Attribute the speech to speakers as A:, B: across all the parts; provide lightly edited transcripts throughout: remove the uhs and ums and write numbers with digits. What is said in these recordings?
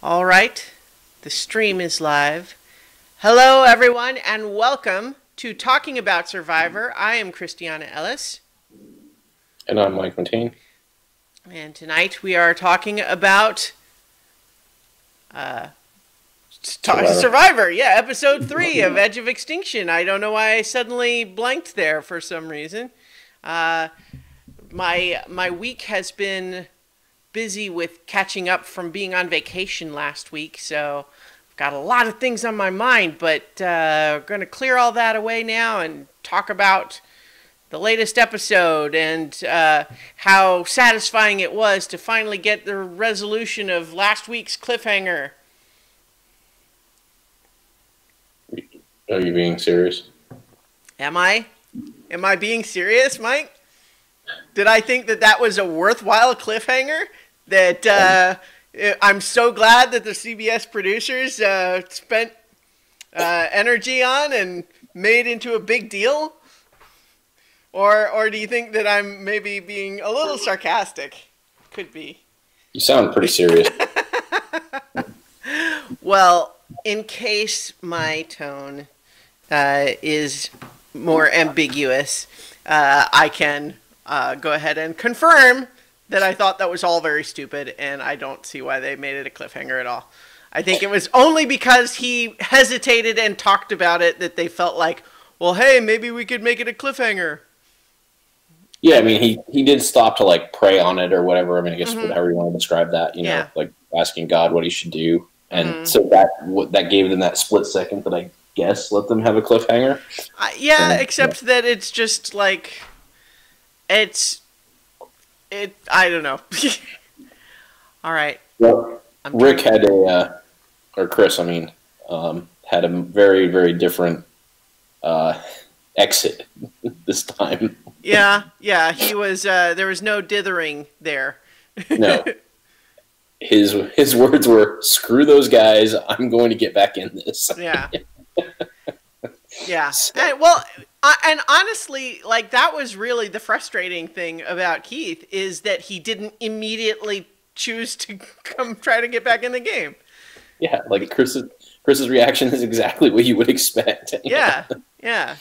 A: All right, the stream is live. Hello, everyone, and welcome to Talking About Survivor. I am Christiana Ellis.
B: And I'm Mike Fontaine.
A: And tonight we are talking about Survivor. Yeah, episode 3 of Edge of Extinction. I don't know why I suddenly blanked there for some reason. My week has been busy with catching up from being on vacation last week, so I've got a lot of things on my mind, but we're going to clear all that away now and talk about the latest episode and how satisfying it was to finally get the resolution of last week's cliffhanger.
B: Are you being serious?
A: Am I? Am I being serious, Mike? Did I think that that was a worthwhile cliffhanger? That I'm so glad that the CBS producers spent energy on and made into a big deal? Or do you think that I'm maybe being a little sarcastic? Could be.
B: You sound pretty serious.
A: Well, in case my tone is more ambiguous, I can go ahead and confirm that I thought that was all very stupid, and I don't see why they made it a cliffhanger at all. I think it was only because he hesitated and talked about it that they felt like, well, hey, maybe we could make it a cliffhanger.
B: Yeah, I mean, he did stop to, like, pray on it or whatever. I mean, I guess whatever you want to describe that, you know, like asking God what he should do. And so that gave them that split second that I guess let them have a cliffhanger.
A: Except that it's just like, I don't know. All right.
B: Well, Rick had or Chris, I mean, had a very, very different exit this time.
A: Yeah, he was, there was no dithering there.
B: No. His words were, screw those guys, I'm going to get back in this.
A: Yeah. Yeah. And honestly, like, that was really the frustrating thing about Keith, is that he didn't immediately choose to come try to get back in the game.
B: Yeah, like Chris's reaction is exactly what you would expect.
A: Yeah. Yeah,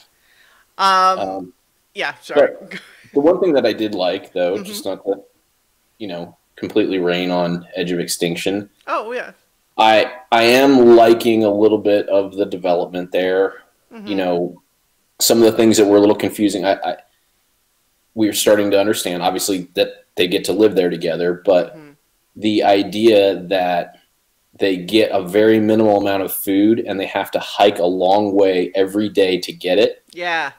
A: sorry.
B: The one thing that I did like, though, just not to, completely rain on Edge of Extinction.
A: Oh, yeah.
B: I am liking a little bit of the development there. Some of the things that were a little confusing, we're starting to understand, obviously, that they get to live there together, but the idea that they get a very minimal amount of food and they have to hike a long way every day to get it.
A: Yeah.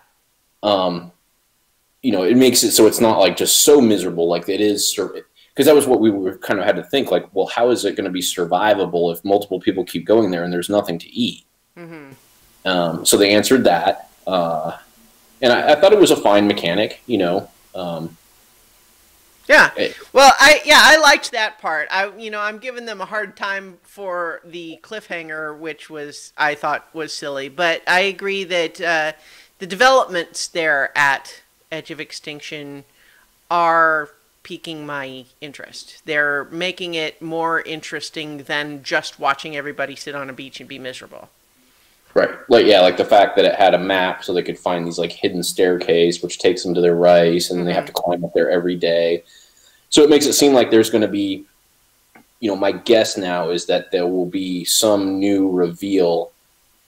B: It makes it so it's not like just so miserable like it is, because that was what we were kind of had to think, like, well, how is it going to be survivable if multiple people keep going there and there's nothing to eat? So they answered that. And I thought it was a fine mechanic,
A: Yeah. Well, I liked that part. I'm giving them a hard time for the cliffhanger, which I thought was silly. But I agree that the developments there at Edge of Extinction are piquing my interest. They're making it more interesting than just watching everybody sit on a beach and be miserable.
B: Right. Like the fact that it had a map so they could find these, like, hidden staircase, which takes them to their rice, and they have to climb up there every day. So it makes it seem like there's going to be, my guess now is that there will be some new reveal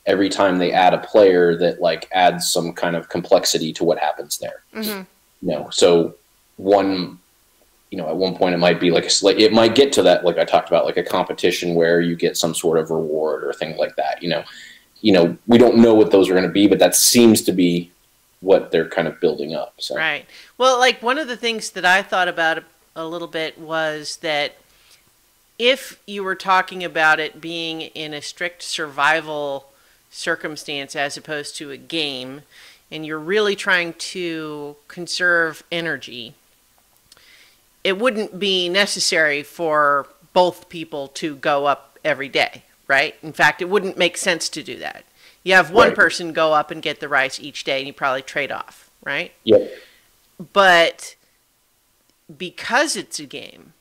B: every time they add a player that, like, adds some kind of complexity to what happens there. So at one point it might be like it might get to that, like I talked about, like a competition where you get some sort of reward or thing like that. We don't know what those are going to be, but that seems to be what they're kind of building up. So.
A: Right. Well, like, one of the things that I thought about a little bit was that if you were talking about it being in a strict survival circumstance as opposed to a game, and you're really trying to conserve energy, it wouldn't be necessary for both people to go up every day, right? In fact, it wouldn't make sense to do that. You have one person go up and get the rice each day, and you probably trade off, right?
B: Yep.
A: But because it's a game,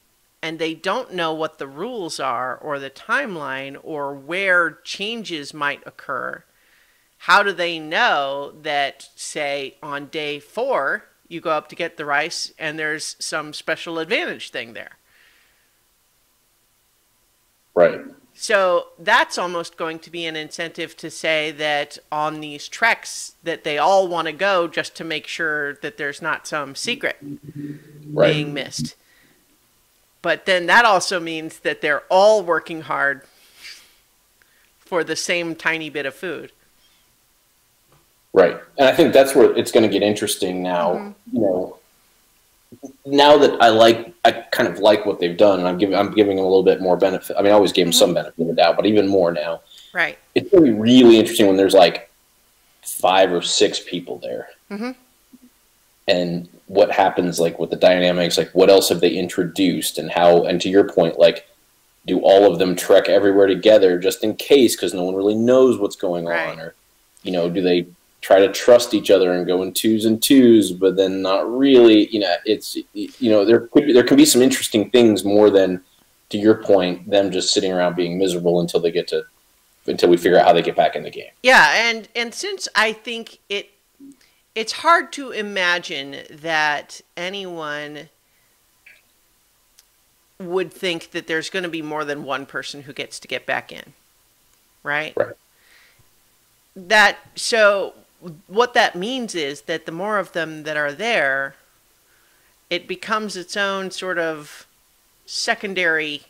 A: and they don't know what the rules are or the timeline or where changes might occur, how do they know that, say, on day 4, you go up to get the rice and there's some special advantage thing there?
B: Right.
A: So that's almost going to be an incentive to say that on these treks that they all want to go just to make sure that there's not some secret being missed. But then that also means that they're all working hard for the same tiny bit of food.
B: Right. And I think that's where it's going to get interesting now. You know, now that I kind of like what they've done, and I'm giving them a little bit more benefit. I mean, I always gave them some benefit of the doubt, but even more now.
A: Right.
B: It's going to be really interesting when there's like 5 or 6 people there. And what happens, like, with the dynamics, like, what else have they introduced, and how, and to your point, like, do all of them trek everywhere together just in case, because no one really knows what's going on, or, you know, do they try to trust each other and go in 2s and 2s, but then not really, you know, it's, you know, there can be some interesting things more than, to your point, them just sitting around being miserable until we figure out how they get back in the game.
A: Yeah, and since I think it's hard to imagine that anyone would think that there's going to be more than one person who gets to get back in, right? Right. So what that means is that the more of them that are there, it becomes its own sort of secondary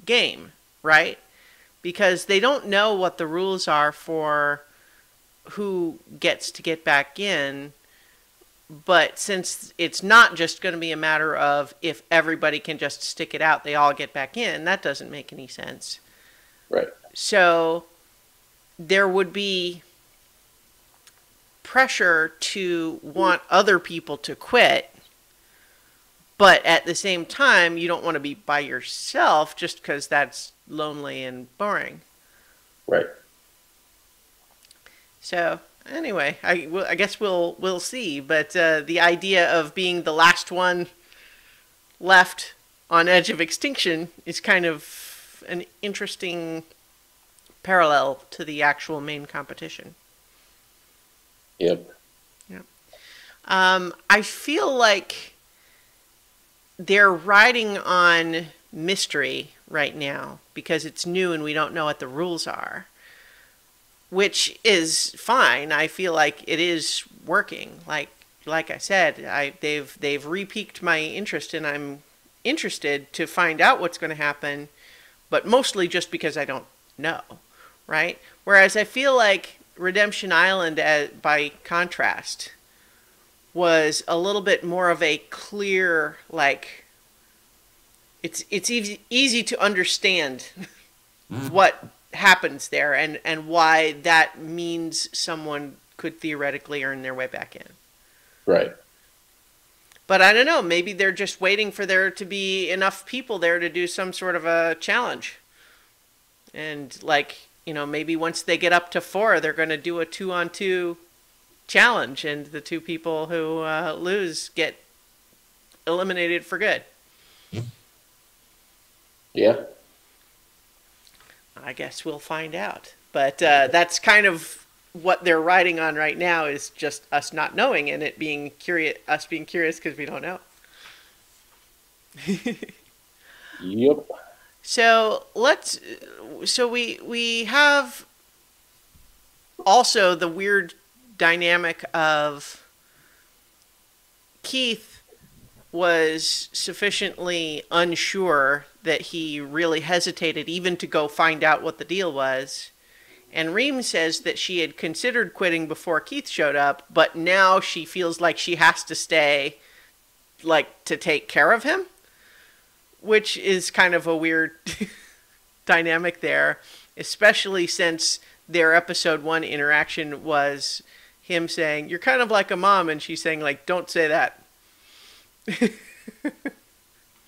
A: game, right? Because they don't know what the rules are for who gets to get back in, but since it's not just going to be a matter of if everybody can just stick it out, they all get back in, that doesn't make any sense.
B: Right.
A: So there would be pressure to want other people to quit, but at the same time, you don't want to be by yourself just because that's lonely and boring.
B: Right.
A: So anyway, I guess we'll see. But the idea of being the last one left on Edge of Extinction is kind of an interesting parallel to the actual main competition.
B: Yep.
A: Yep. I feel like they're riding on mystery right now because it's new and we don't know what the rules are, which is fine. I feel like it is working. Like I said, they've re-piqued my interest, and I'm interested to find out what's going to happen, but mostly just because I don't know, right? Whereas I feel like Redemption Island, by contrast, was a little bit more of a clear, like, it's easy to understand what happens there and why that means someone could theoretically earn their way back in.
B: Right.
A: But I don't know, maybe they're just waiting for there to be enough people there to do some sort of a challenge. And, like, you know, maybe once they get up to 4, they're going to do a 2-on-2 challenge, and the 2 people who lose get eliminated for good.
B: Yeah.
A: I guess we'll find out. But that's kind of what they're riding on right now, is just us not knowing, and it being curious, us being curious because we don't know.
B: Yep.
A: So we have also the weird dynamic of Keith was sufficiently unsure that he really hesitated even to go find out what the deal was. And Reem says that she had considered quitting before Keith showed up, but now she feels like she has to stay, like, to take care of him, which is kind of a weird dynamic there, especially since their episode 1 interaction was him saying, "You're kind of like a mom," and she's saying, like, "Don't say that."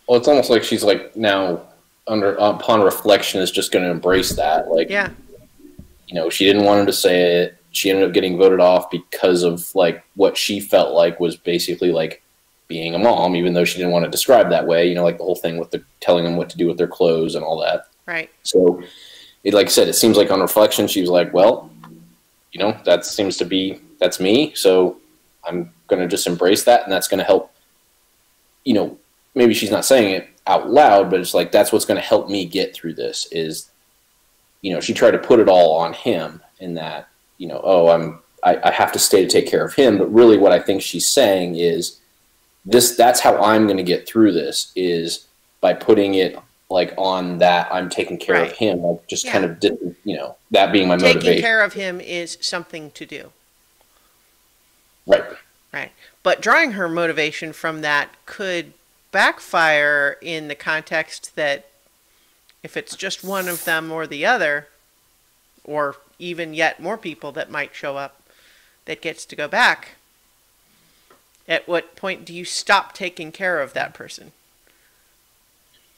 B: Well, it's almost like she's, like, now upon reflection is just going to embrace that. Like,
A: yeah.
B: You know, she didn't want him to say it. She ended up getting voted off because of, like, what she felt like was basically, like, being a mom, even though she didn't want to describe that way, you know, like the whole thing with the telling them what to do with their clothes and all that.
A: Right.
B: So it, like I said, it seems like on reflection, she was like, well, you know, that seems to be, that's me. So I'm going to just embrace that. And that's going to help, you know, maybe she's not saying it out loud, but it's like, that's what's going to help me get through this is, you know, she tried to put it all on him in that, you know, oh, I have to stay to take care of him. But really what I think she's saying is that's how I'm going to get through this is by putting it like on that I'm taking care of him. Like just kind of, you know, that being my motivation.
A: Taking care of him is something to do.
B: Right.
A: Right. But drawing her motivation from that could backfire in the context that if it's just one of them or the other, or even yet more people that might show up that gets to go back, at what point do you stop taking care of that person?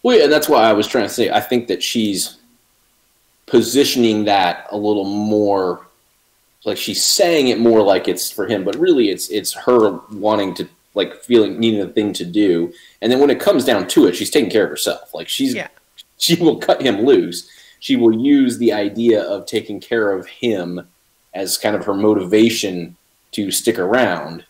B: Well, yeah, and that's why I was trying to say, I think that she's positioning that a little more, like she's saying it more like it's for him, but really it's her wanting to, like feeling, needing a thing to do. And then when it comes down to it, she's taking care of herself. Like she will cut him loose. She will use the idea of taking care of him as kind of her motivation to stick around,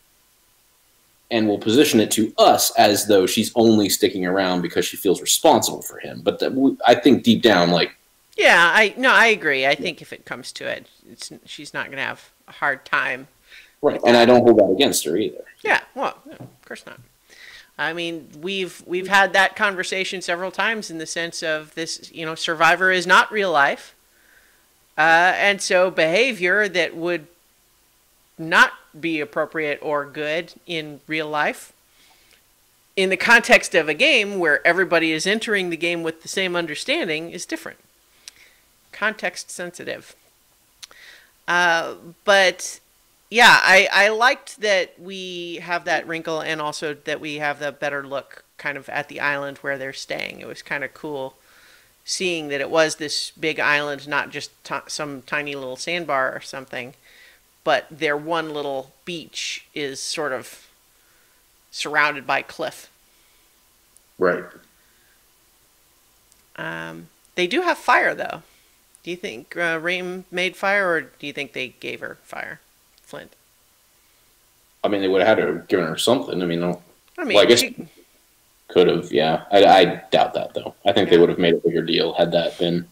B: and will position it to us as though she's only sticking around because she feels responsible for him. But I think deep down, like...
A: Yeah, I agree. I think if it comes to it, she's not going to have a hard time.
B: Right, and I don't hold that against her either.
A: Yeah, well, no, of course not. I mean, we've had that conversation several times in the sense of this, you know, Survivor is not real life. And so behavior that would not be appropriate or good in real life, in the context of a game where everybody is entering the game with the same understanding, is different. Context sensitive. But yeah, I liked that we have that wrinkle, and also that we have the better look kind of at the island where they're staying. It was kind of cool seeing that it was this big island, not just some tiny little sandbar or something, but their one little beach is sort of surrounded by cliff.
B: Right.
A: They do have fire, though. Do you think Reem made fire, or do you think they gave her fire? Flint.
B: I mean, they would have had to have given her something. I mean, well, I guess
A: she
B: could have, yeah. I doubt that, though. I think they would have made a bigger deal had that been...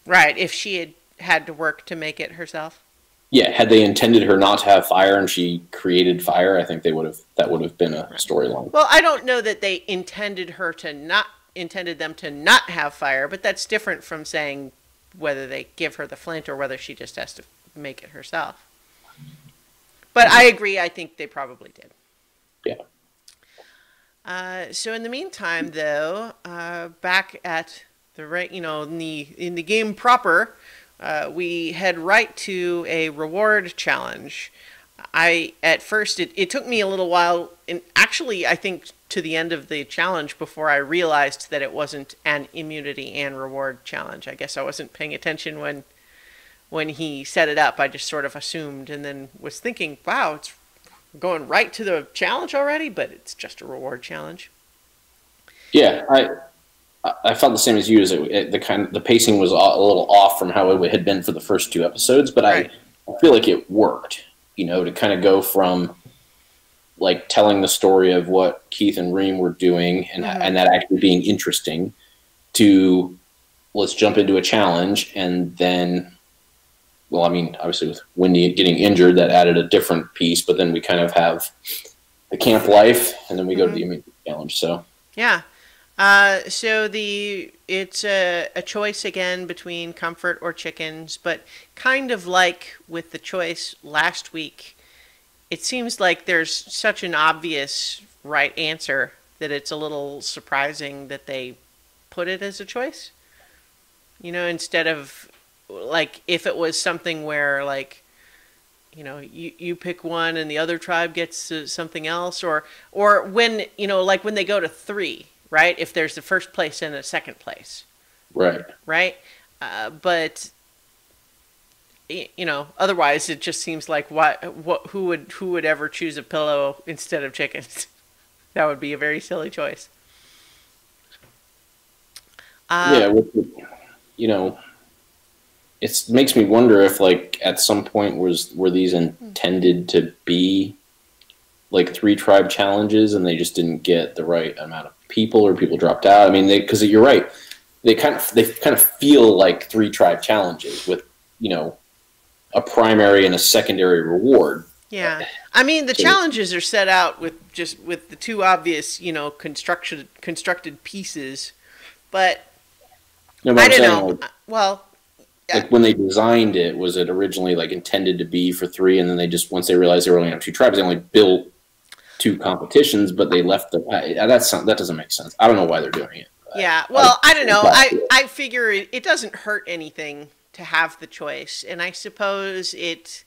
A: Right, if she had to work to make it herself.
B: Yeah, had they intended her not to have fire and she created fire, I think that would have been a storyline.
A: Well, I don't know that they intended them to not have fire, but that's different from saying whether they give her the flint or whether she just has to make it herself. But I agree, I think they probably did.
B: Yeah.
A: So in the meantime, though, back at the in the game proper, we head right to a reward challenge. At first, it took me a little while, and actually, I think to the end of the challenge before I realized that it wasn't an immunity and reward challenge. I guess I wasn't paying attention when he set it up. I just sort of assumed, and then was thinking, wow, it's going right to the challenge already, but it's just a reward challenge.
B: Yeah, I felt the same as you. As the pacing was a little off from how it had been for the first two episodes, but I feel like it worked. You know, to kind of go from like telling the story of what Keith and Reem were doing and that actually being interesting to let's jump into a challenge, and then, well, I mean, obviously with Wendy getting injured, that added a different piece, but then we kind of have the camp life, and then we go to the immunity challenge. So
A: yeah. So it's a choice again between comfort or chickens, but kind of like with the choice last week, it seems like there's such an obvious right answer that it's a little surprising that they put it as a choice. You know, instead of like if it was something where like, you know, you pick one and the other tribe gets something else, or when, you know, like when they go to 3. Right? If there's the first place and a second place.
B: Right.
A: Right? But, you know, otherwise it just seems like who would ever choose a pillow instead of chickens? That would be a very silly choice.
B: Yeah, you know, it makes me wonder if, like, at some point were these intended to be like 3 tribe challenges, and they just didn't get the right amount of people, or people dropped out. I mean, because you're right, they kind of feel like 3 tribe challenges with, a primary and a secondary reward.
A: Yeah. I mean, the challenges are set out with the two obvious, constructed pieces, but
B: No, but
A: I
B: I'm
A: don't
B: saying,
A: know. Well,
B: like when they designed it, was it originally like intended to be for 3, and then they just, once they realized they were only on 2 tribes, they only built 2 competitions, but they left that doesn't make sense. I don't know why they're doing it.
A: yeah. Well, I don't know. I figure it doesn't hurt anything to have the choice, and I suppose it,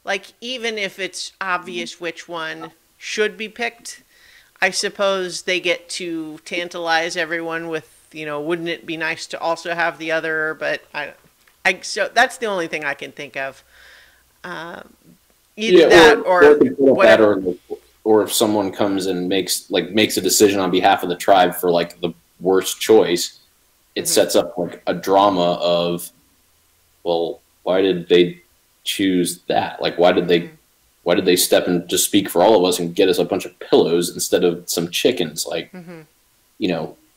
A: like, even if it's obvious which one should be picked, I suppose they get to tantalize everyone with, wouldn't it be nice to also have the other? But so that's the only thing I can think of. Either that or whatever.
B: Or if someone comes and makes a decision on behalf of the tribe for like the worst choice, it sets up like a drama of, well, why did they choose that? Like, why did they step in to speak for all of us and get us a bunch of pillows instead of some chickens? Like,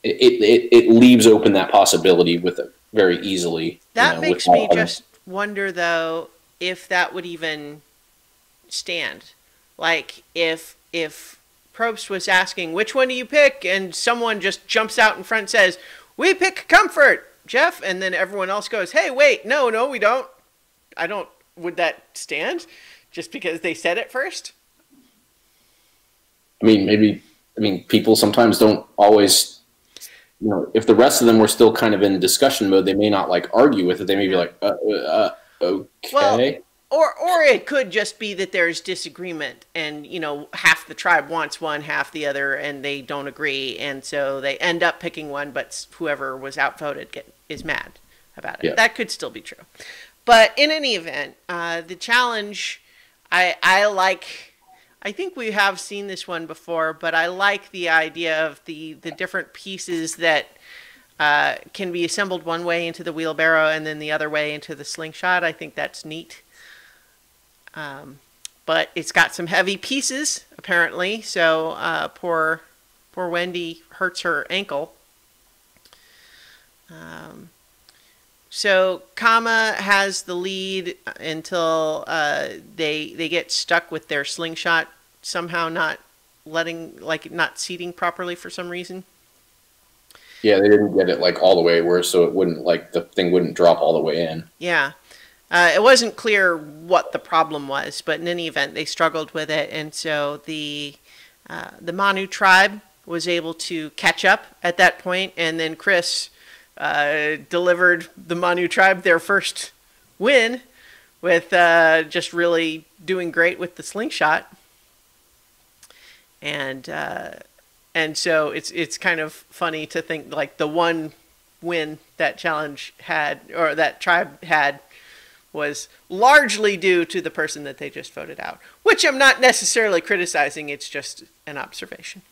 B: it leaves open that possibility with it very easily.
A: That makes me just wonder, though, if that would even stand. Like, if Probst was asking, which one do you pick? And someone just jumps out in front and says, we pick comfort, Jeff. And then everyone else goes, hey, wait, no, we don't. Would that stand? Just because they said it first?
B: I mean, people sometimes don't always, if the rest of them were still kind of in discussion mode, they may not like argue with it. They may be like, okay.
A: Well, or it could just be that there's disagreement, and half the tribe wants one, half the other, and they don't agree, and so they end up picking one, but whoever was outvoted is mad about it. Yeah. That could still be true. But in any event, the challenge, I like. I think we have seen this one before, but I like the idea of the different pieces that can be assembled one way into the wheelbarrow and then the other way into the slingshot. I think that's neat. But it's got some heavy pieces, apparently, so poor Wendy hurts her ankle. So Kama has the lead until they get stuck with their slingshot somehow not seating properly for some reason.
B: Yeah, they didn't get it like all the way where, so it wouldn't, like, the thing wouldn't drop all the way in.
A: Yeah. It wasn't clear what the problem was, but in any event, they struggled with it, and so the Manu tribe was able to catch up at that point, and then Chris delivered the Manu tribe their first win with just really doing great with the slingshot, and so it's kind of funny to think like the one win that challenge had, or that tribe had, was largely due to the person that they just voted out, which I'm not necessarily criticizing. It's just an observation.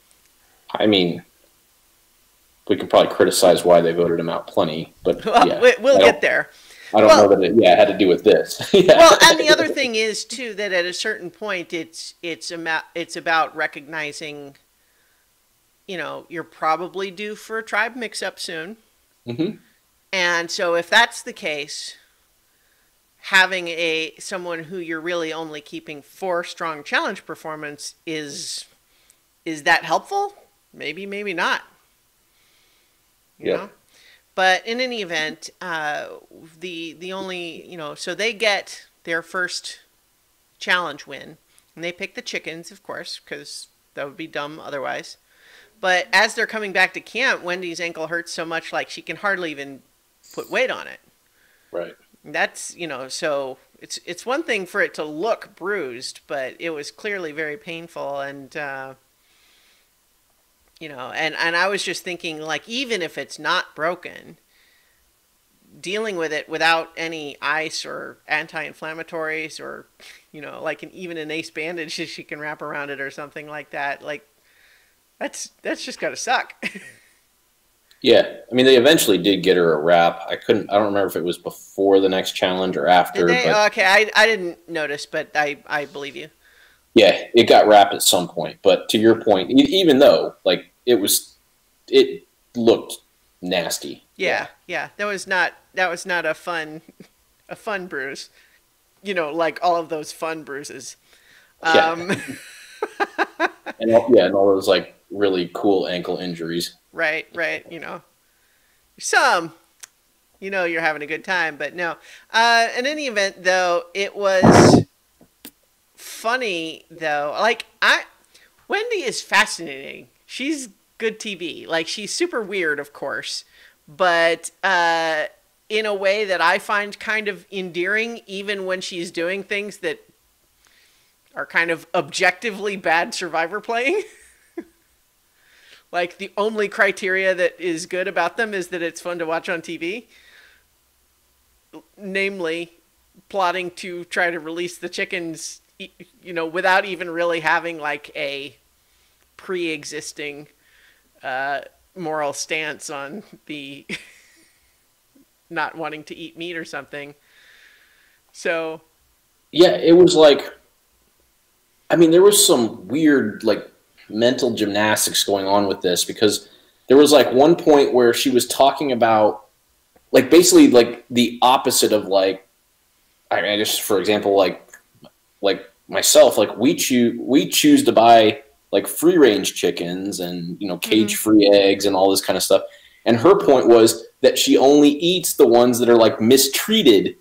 B: I mean, we could probably criticize why they voted him out plenty, but
A: well,
B: yeah,
A: we'll get there.
B: I don't know that it had to do with this. Yeah.
A: Well, and the other thing is too that at a certain point, it's about recognizing, you're probably due for a tribe mix-up soon, and so if that's the case, having someone who you're really only keeping for strong challenge performance is that helpful? Maybe not. You know? But in any event, the only, so they get their first challenge win, and they pick the chickens, of course, because that would be dumb otherwise. But as they're coming back to camp, Wendy's ankle hurts so much, like she can hardly even put weight on it. Right. That's, so it's one thing for it to look bruised, but it was clearly very painful, and and I was just thinking, like, even if it's not broken, dealing with it without any ice or anti-inflammatories or, even an ace bandage she can wrap around it or something like that, like, That's just gotta suck.
B: Yeah, I mean, they eventually did get her a wrap. I don't remember if it was before the next challenge or after.
A: Did they?
B: But
A: Oh, okay, I didn't notice, but I believe you.
B: yeah, it got wrapped at some point. But to your point, even though like it looked nasty.
A: Yeah. That was not a fun bruise. You know, like all of those fun bruises.
B: Yeah. and all those like really cool ankle injuries.
A: Right. You know, some, you know, you're having a good time, but no. In any event, though, it was funny though. Like Wendy is fascinating. She's good TV. Like she's super weird, of course, but in a way that I find kind of endearing, even when she's doing things that are kind of objectively bad Survivor playing. Like the only criteria that is good about them is that it's fun to watch on TV. Namely, plotting to try to release the chickens, you know, without even really having like a pre-existing moral stance on the not wanting to eat meat or something. So
B: yeah, it was like, I mean, there was some weird like mental gymnastics going on with this, because there was like one point where she was talking about like basically like the opposite of like, I mean, just for example, like myself, like we choose to buy like free range chickens and, you know, cage free eggs and all this kind of stuff. And her point was that she only eats the ones that are like mistreated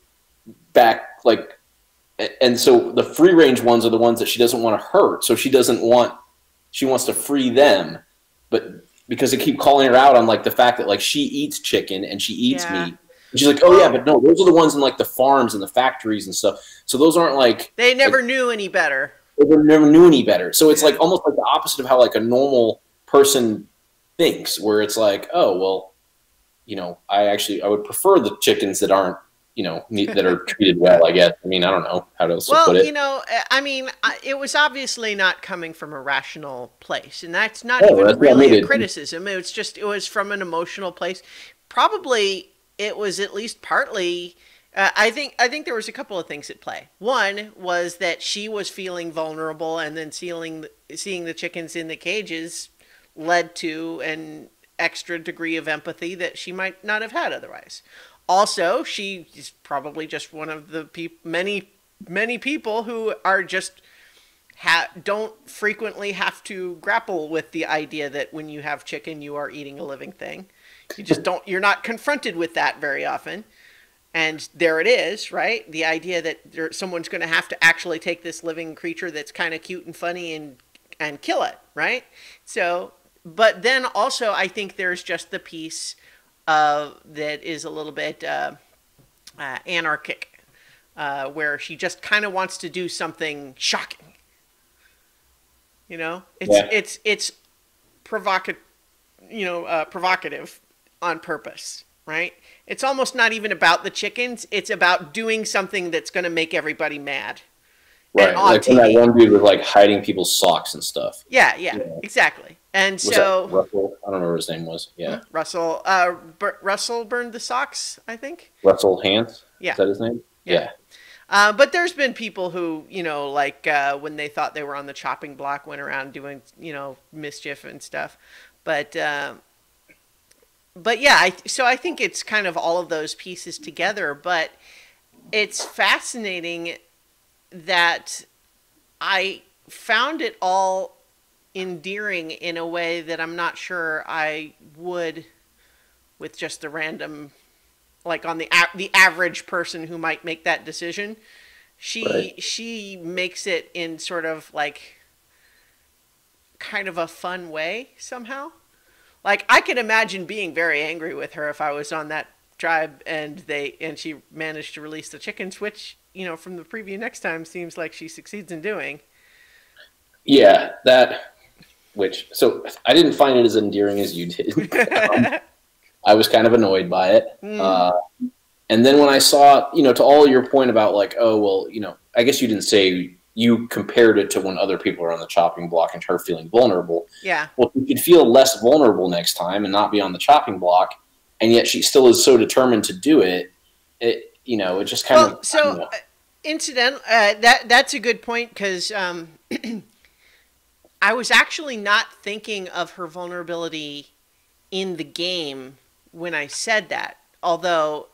B: back, like, and so the free range ones are the ones that she doesn't want to hurt. So she wants to free them, but because they keep calling her out on like the fact that like she eats chicken and she eats meat. And she's like, oh yeah, but no, those are the ones in like the farms and the factories and stuff. So those aren't like,
A: they never knew any better.
B: They never knew any better. So it's like almost like the opposite of how like a normal person thinks, where it's like, oh, well, you know, I would prefer the chickens that aren't, you know, that are treated well, I guess. I mean, I don't know how else to put it.
A: Well, you know, I mean, it was obviously not coming from a rational place, and that's not even really a criticism. It was from an emotional place. Probably it was at least partly, I think there was a couple of things at play. One was that she was feeling vulnerable, and then seeing the chickens in the cages led to an extra degree of empathy that she might not have had otherwise. Also, she is probably just one of the many people who are just don't frequently have to grapple with the idea that when you have chicken, you are eating a living thing. You just don't. You're not confronted with that very often. And there it is, right? The idea that someone's going to have to actually take this living creature that's kind of cute and funny and kill it, right? So, but then also I think there's just the piece that is a little bit anarchic, where she just kind of wants to do something shocking. You know, it's provocative, provocative on purpose, right? It's almost not even about the chickens. It's about doing something that's going to make everybody mad.
B: Right, like when that one dude was like hiding people's socks and stuff.
A: Yeah, exactly. And was so
B: Russell, I don't know what his name was. Yeah,
A: Russell. Russell burned the socks, I think.
B: Russell Hantz.
A: Yeah,
B: is that his name? Yeah.
A: But there's been people who, you know, like when they thought they were on the chopping block, went around doing, you know, mischief and stuff. But yeah, so I think it's kind of all of those pieces together. But it's fascinating that I found it all endearing in a way that I'm not sure I would with just a random, like on the average person who might make that decision. She makes it in sort of like kind of a fun way somehow. Like I could imagine being very angry with her if I was on that tribe and she managed to release the chickens, which, you know, from the preview next time seems like she succeeds in doing.
B: Yeah, so I didn't find it as endearing as you did. I was kind of annoyed by it. And then when I saw, you know, to all your point about like, oh, well, you know, I guess you didn't say you compared it to when other people are on the chopping block and her feeling vulnerable.
A: Yeah.
B: Well, you could feel less vulnerable next time and not be on the chopping block, and yet she still is so determined to do it. It just kind of.
A: So, that's a good point, because I was actually not thinking of her vulnerability in the game when I said that. Although,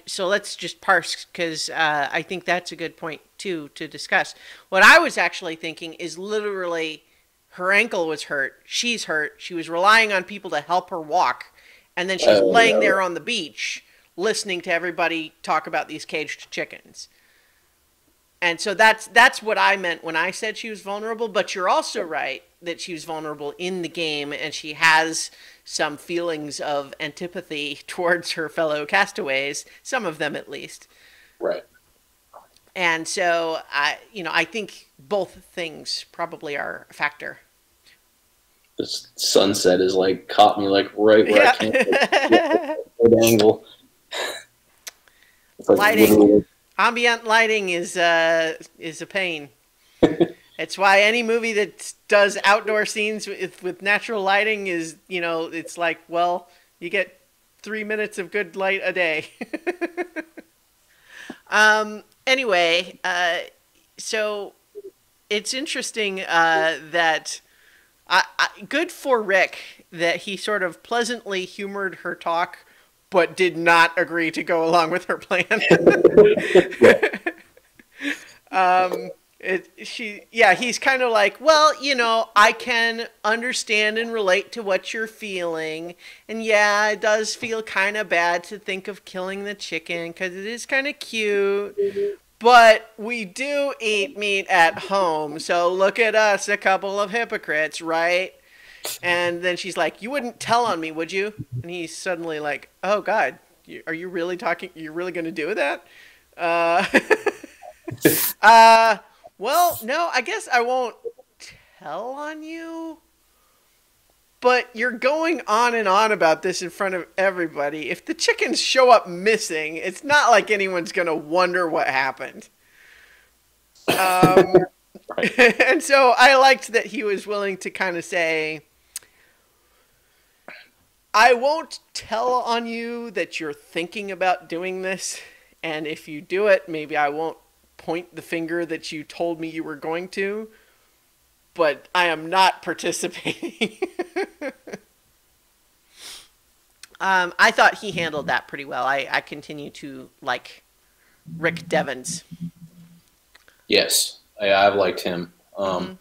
A: so let's just parse, because I think that's a good point, too, to discuss. What I was actually thinking is literally her ankle was hurt. She's hurt. She was relying on people to help her walk. And then she's laying there on the beach listening to everybody talk about these caged chickens. And so that's what I meant when I said she was vulnerable. But you're also right that she was vulnerable in the game, and she has some feelings of antipathy towards her fellow castaways, some of them at least.
B: Right.
A: And so I think both things probably are a factor.
B: The sunset is like caught me like right where I can't good angle. It's like
A: lighting. Ambient lighting is a pain. It's why any movie that does outdoor scenes with natural lighting is, it's like, well, you get 3 minutes of good light a day. Anyway, so it's interesting that good for Rick that he sort of pleasantly humored her talk, but did not agree to go along with her plan. He's kind of like, well, I can understand and relate to what you're feeling. And yeah, it does feel kind of bad to think of killing the chicken because it is kind of cute. But we do eat meat at home. So look at us, a couple of hypocrites, right? And then she's like, you wouldn't tell on me, would you? And he's suddenly like, oh, God, are you really talking? You're really going to do that? Well, no, I guess I won't tell on you. But you're going on and on about this in front of everybody. If the chickens show up missing, it's not like anyone's going to wonder what happened. And so I liked that he was willing to kind of say, I won't tell on you that you're thinking about doing this. And if you do it, maybe I won't point the finger that you told me you were going to. But I am not participating. I thought he handled that pretty well. I continue to like Rick Devens.
B: Yes, I've liked him. When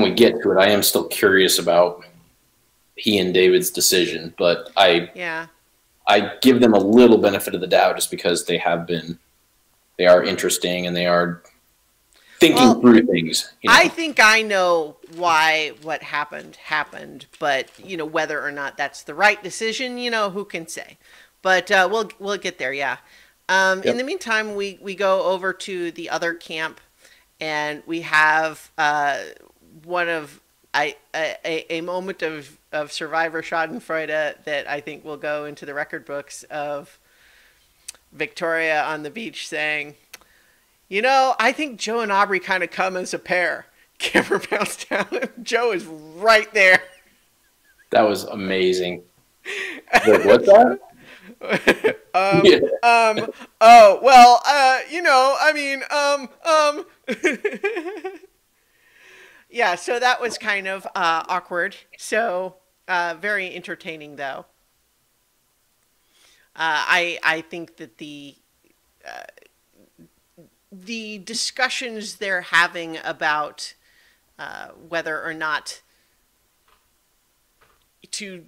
B: we get to it, I am still curious about he and David's decision, but I give them a little benefit of the doubt just because they are interesting and they are thinking through things.
A: I think I know why what happened, but whether or not that's the right decision, who can say? But we'll get there, yeah. In the meantime, we go over to the other camp, and we have one of a moment of survivor Schadenfreude that I think will go into the record books of Victoria on the beach saying, I think Joe and Aubrey kind of come as a pair. Camera bounced down, and Joe is right there.
B: That was amazing. Like, what's that?
A: Yeah, so that was kind of awkward. So very entertaining, though. I think that the discussions they're having about whether or not to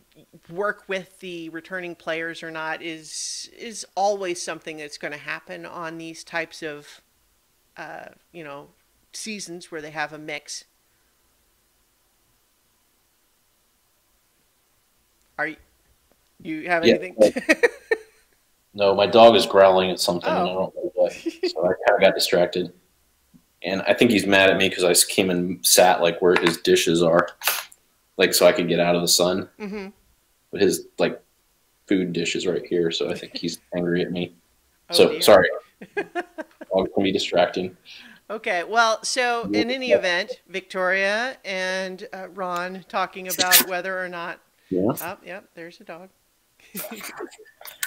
A: work with the returning players or not is always something that's going to happen on these types of seasons where they have a mix. Are you have anything?
B: No, my dog is growling at something, and I don't know what. So I kind of got distracted. And I think he's mad at me because I came and sat like where his dishes are, like so I could get out of the sun. Mm-hmm. But his food dish is right here, so I think he's angry at me.
A: Oh
B: So,
A: dear.
B: sorry. It can be distracting.
A: Okay, well, so in any event, Victoria and Ron talking about whether or not.
B: Yeah.
A: Oh, yep, there's a dog.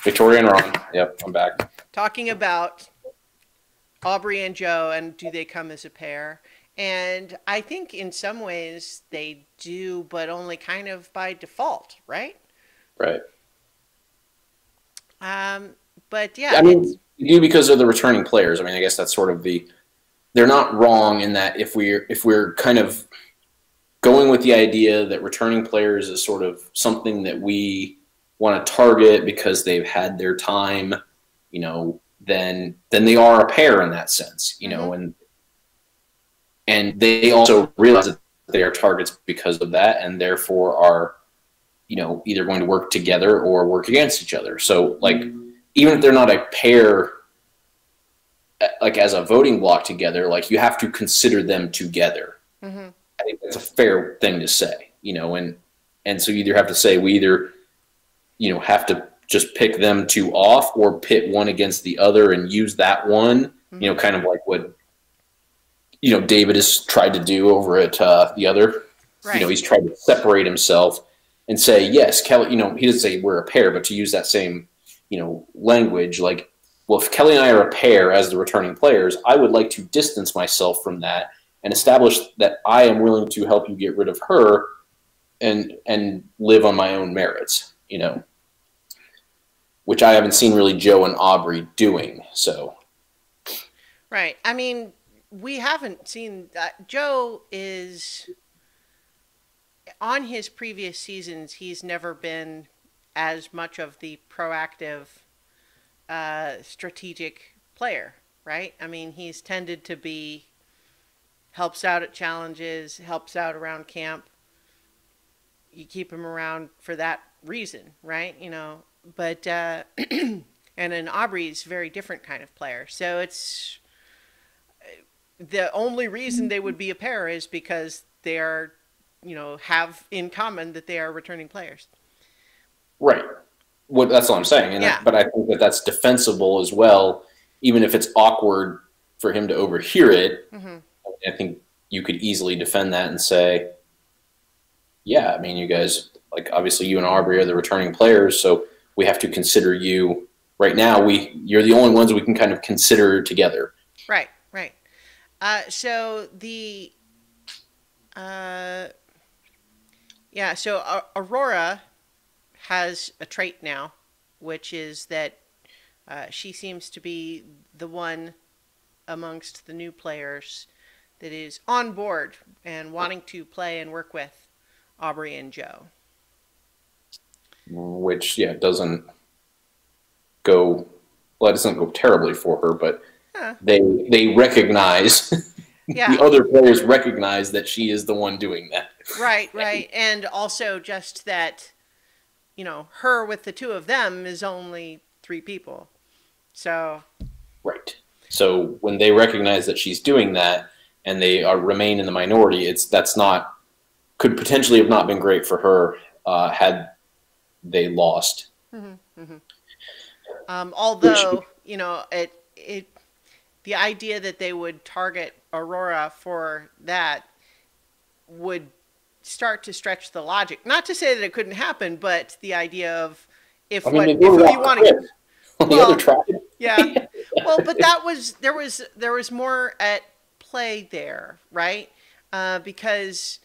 B: Victoria and Ron. Yep, I'm back.
A: Talking about Aubrey and Joe and do they come as a pair? And I think in some ways they do, but only kind of by default, right?
B: Right.
A: But yeah,
B: I mean, you do because they're the returning players. I mean, I guess that's sort of the. They're not wrong in that if we're kind of going with the idea that returning players is sort of something that we want to target because they've had their time, you know, then they are a pair in that sense, you know, and they also realize that they are targets because of that, and therefore are, you know, either going to work together or work against each other. So, like, even if they're not a pair, like as a voting block together, like you have to consider them together. I think that's a fair thing to say, you know, and so you either have to say we either, you know, have to just pick them two off or pit one against the other and use that one, you know, kind of like what, you know, David has tried to do over at the other. Right. You know, he's tried to separate himself and say, yes, Kelly, you know, he doesn't say we're a pair, but to use that same, you know, language, like, well, if Kelly and I are a pair as the returning players, I would like to distance myself from that and establish that I am willing to help you get rid of her and live on my own merits, you know, which I haven't seen really Joe and Aubrey doing. So,
A: right. I mean, we haven't seen that. Joe is on his previous seasons. He's never been as much of the proactive, strategic player, right? I mean, he's tended to be helps out at challenges, helps out around camp. You keep him around for that reason, right? You know, but and then Aubrey's a very different kind of player. So it's the only reason they would be a pair is because they are, you know, have in common that they are returning players.
B: Right. What that's what I'm saying. And
A: yeah.
B: But I think that that's defensible as well, even if it's awkward for him to overhear it. I think you could easily defend that and say, yeah, I mean, you guys, like, obviously you and Aubrey are the returning players, so we have to consider you right now. You're the only ones we can kind of consider together.
A: Right, right. So the, yeah, so Aurora has a trait now, which is that she seems to be the one amongst the new players that is on board and wanting to play and work with Aubrey and Joe.
B: Which, yeah, doesn't go, well, it doesn't go terribly for her, but they recognize, the other players recognize that she is the one doing that.
A: Right, right. And also just that, you know, her with the two of them is only 3 people. So. Right.
B: So when they recognize that she's doing that and they remain in the minority, could potentially have not been great for her had they lost.
A: Although, you know, the idea that they would target Aurora for that would start to stretch the logic. Not to say that it couldn't happen, but the idea of if you want to
B: the other tribe.
A: Yeah. Well, but there was more at play there, right? Because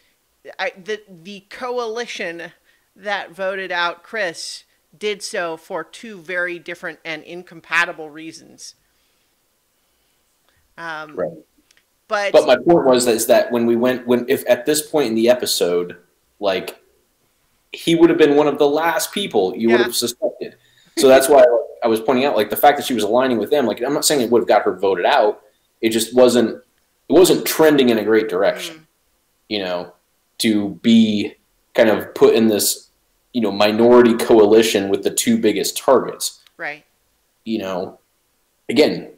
A: the coalition that voted out Chris did so for 2 very different and incompatible reasons.
B: Right. But my point is that if at this point in the episode, like, he would have been one of the last people you would have suspected. So that's why I was pointing out, like, the fact that she was aligning with them. Like, I'm not saying it would have got her voted out. It just wasn't trending in a great direction, you know, to be kind of put in this, you know, minority coalition with the 2 biggest targets.
A: Right.
B: You know, again,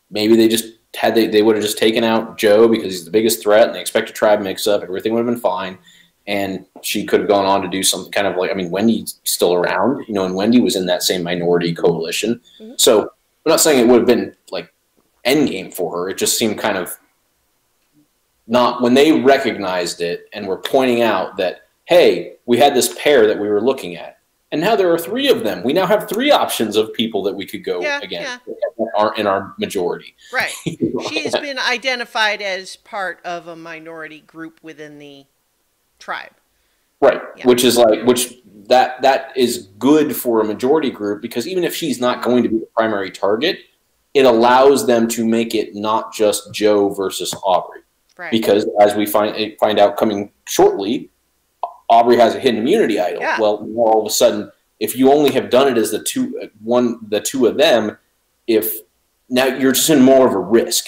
B: maybe they just they would have just taken out Joe because he's the biggest threat and they expect a tribe mix-up. Everything would have been fine. And she could have gone on to do something kind of like, I mean, Wendy's still around, you know, and Wendy was in that same minority coalition. So not saying it would have been like endgame for her. It just seemed kind of not when they recognized it and were pointing out that, hey, we had this pair that we were looking at, and now there are 3 of them. We now have 3 options of people that we could go against that aren't in our majority.
A: Right. She's been identified as part of a minority group within the tribe.
B: Right. Yeah. Which is like, that is good for a majority group, because even if she's not going to be the primary target, it allows them to make it not just Joe versus Aubrey.
A: Right.
B: Because as we find out coming shortly, Aubrey has a hidden immunity idol.
A: Yeah.
B: Well, all of a sudden, if you only have done it as the two of them, if now you're just in more of a risk.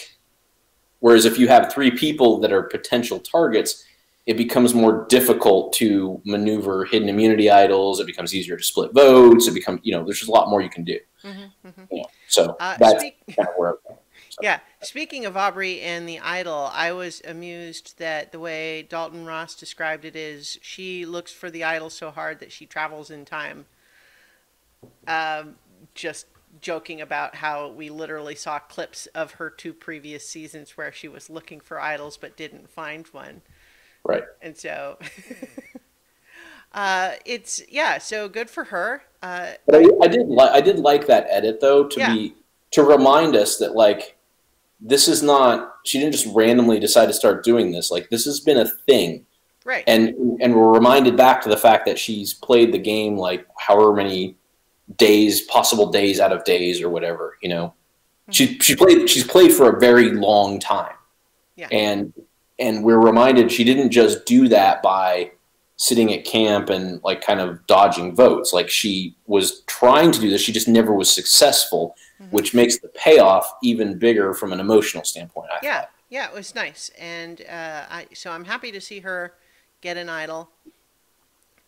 B: Whereas if you have 3 people that are potential targets, it becomes more difficult to maneuver hidden immunity idols. It becomes easier to split votes. It becomes, there's just a lot more you can do. So that's kind of where I'm going. So.
A: Yeah. Speaking of Aubrey and the idol, I was amused that the way Dalton Ross described it is she looks for the idol so hard that she travels in time. Just joking about how we literally saw clips of her 2 previous seasons where she was looking for idols but didn't find one.
B: Right.
A: And so so good for her.
B: But I did like that edit though, to remind us that like this is not, she didn't just randomly decide to start doing this. Like this has been a thing.
A: Right.
B: And we're reminded back to the fact that she's played the game like however many possible days out of days or whatever, she's played for a very long time.
A: Yeah.
B: And we're reminded she didn't just do that by sitting at camp and like kind of dodging votes. Like she was trying to do this. She just never was successful, which makes the payoff even bigger from an emotional standpoint. I thought.
A: Yeah, it was nice. And so I'm happy to see her get an idol.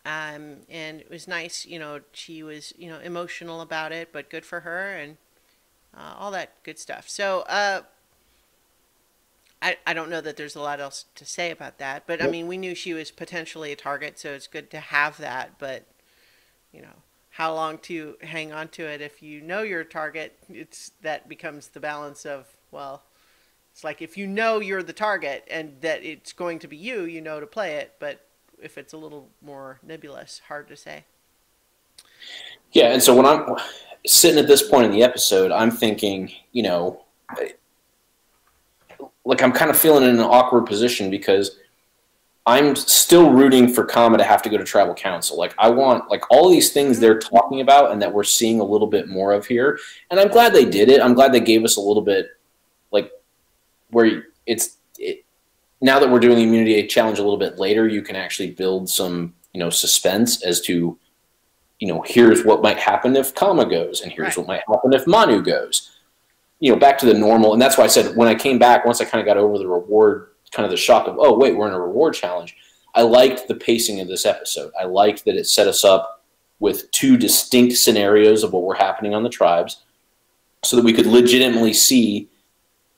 A: And it was nice, she was, emotional about it, but good for her and all that good stuff. So, I don't know that there's a lot else to say about that, but I mean, we knew she was potentially a target, so it's good to have that, but, how long to hang on to it if you know you're a target, that becomes the balance of, well, it's like if you know you're the target and that it's going to be you, to play it, but if it's a little more nebulous, hard to say.
B: Yeah, and so when I'm sitting at this point in the episode, I'm thinking, like I'm kind of feeling in an awkward position because I'm still rooting for Kama to have to go to tribal council. Like I want like all these things they're talking about and that we're seeing a little bit more of here. And I'm glad they did it. I'm glad they gave us a little bit like where now that we're doing the immunity challenge a little bit later, you can actually build some, suspense as to, here's what might happen if Kama goes and here's what might happen if Manu goes. Back to the normal. And that's why I said when I came back, once I kind of got over the reward, kind of the shock of, oh, wait, we're in a reward challenge. I liked the pacing of this episode. I liked that it set us up with 2 distinct scenarios of what were happening on the tribes so that we could legitimately see,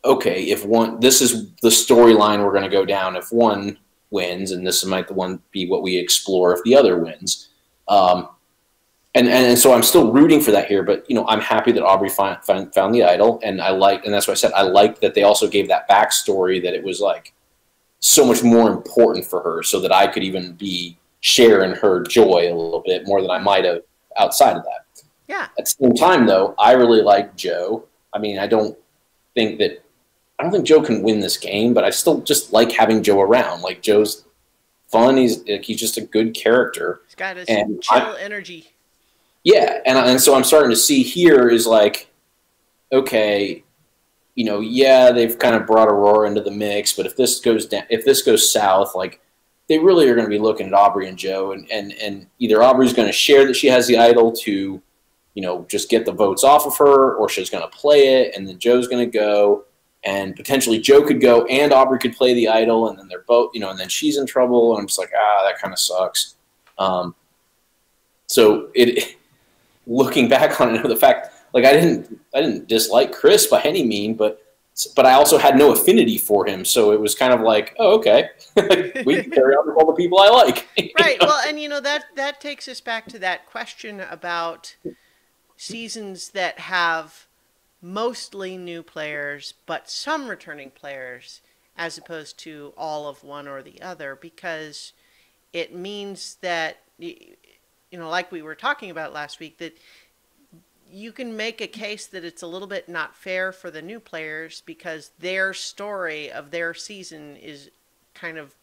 B: okay, this is the storyline we're going to go down if one wins, and this might be what we explore if the other wins. And so I'm still rooting for that here, but I'm happy that Aubrey found the idol, and that's why I said I liked that they also gave that backstory that it was like so much more important for her, so that I could even be sharing her joy a little bit more than I might have outside of that.
A: Yeah.
B: At the same time, though, I really like Joe. I mean, I don't think Joe can win this game, but I still just like having Joe around. Like Joe's fun. He's just a good character.
A: He's got his chill energy.
B: Yeah, and so I'm starting to see here is like, okay, they've kind of brought Aurora into the mix, but if this goes south, like they really are going to be looking at Aubrey and Joe, and either Aubrey's going to share that she has the idol to, just get the votes off of her, or she's going to play it, and then Joe's going to go, and potentially Joe could go and Aubrey could play the idol, and then they're both, and then she's in trouble, and I'm just like, that kind of sucks. So looking back on it, the fact, like I didn't dislike Chris by any mean, but I also had no affinity for him, so it was kind of like, oh, okay, we can carry on with all the people I like.
A: Right. Well, and that takes us back to that question about seasons that have mostly new players, but some returning players, as opposed to all of one or the other, because it means that, like we were talking about last week, that you can make a case that it's a little bit not fair for the new players because their story of their season is kind of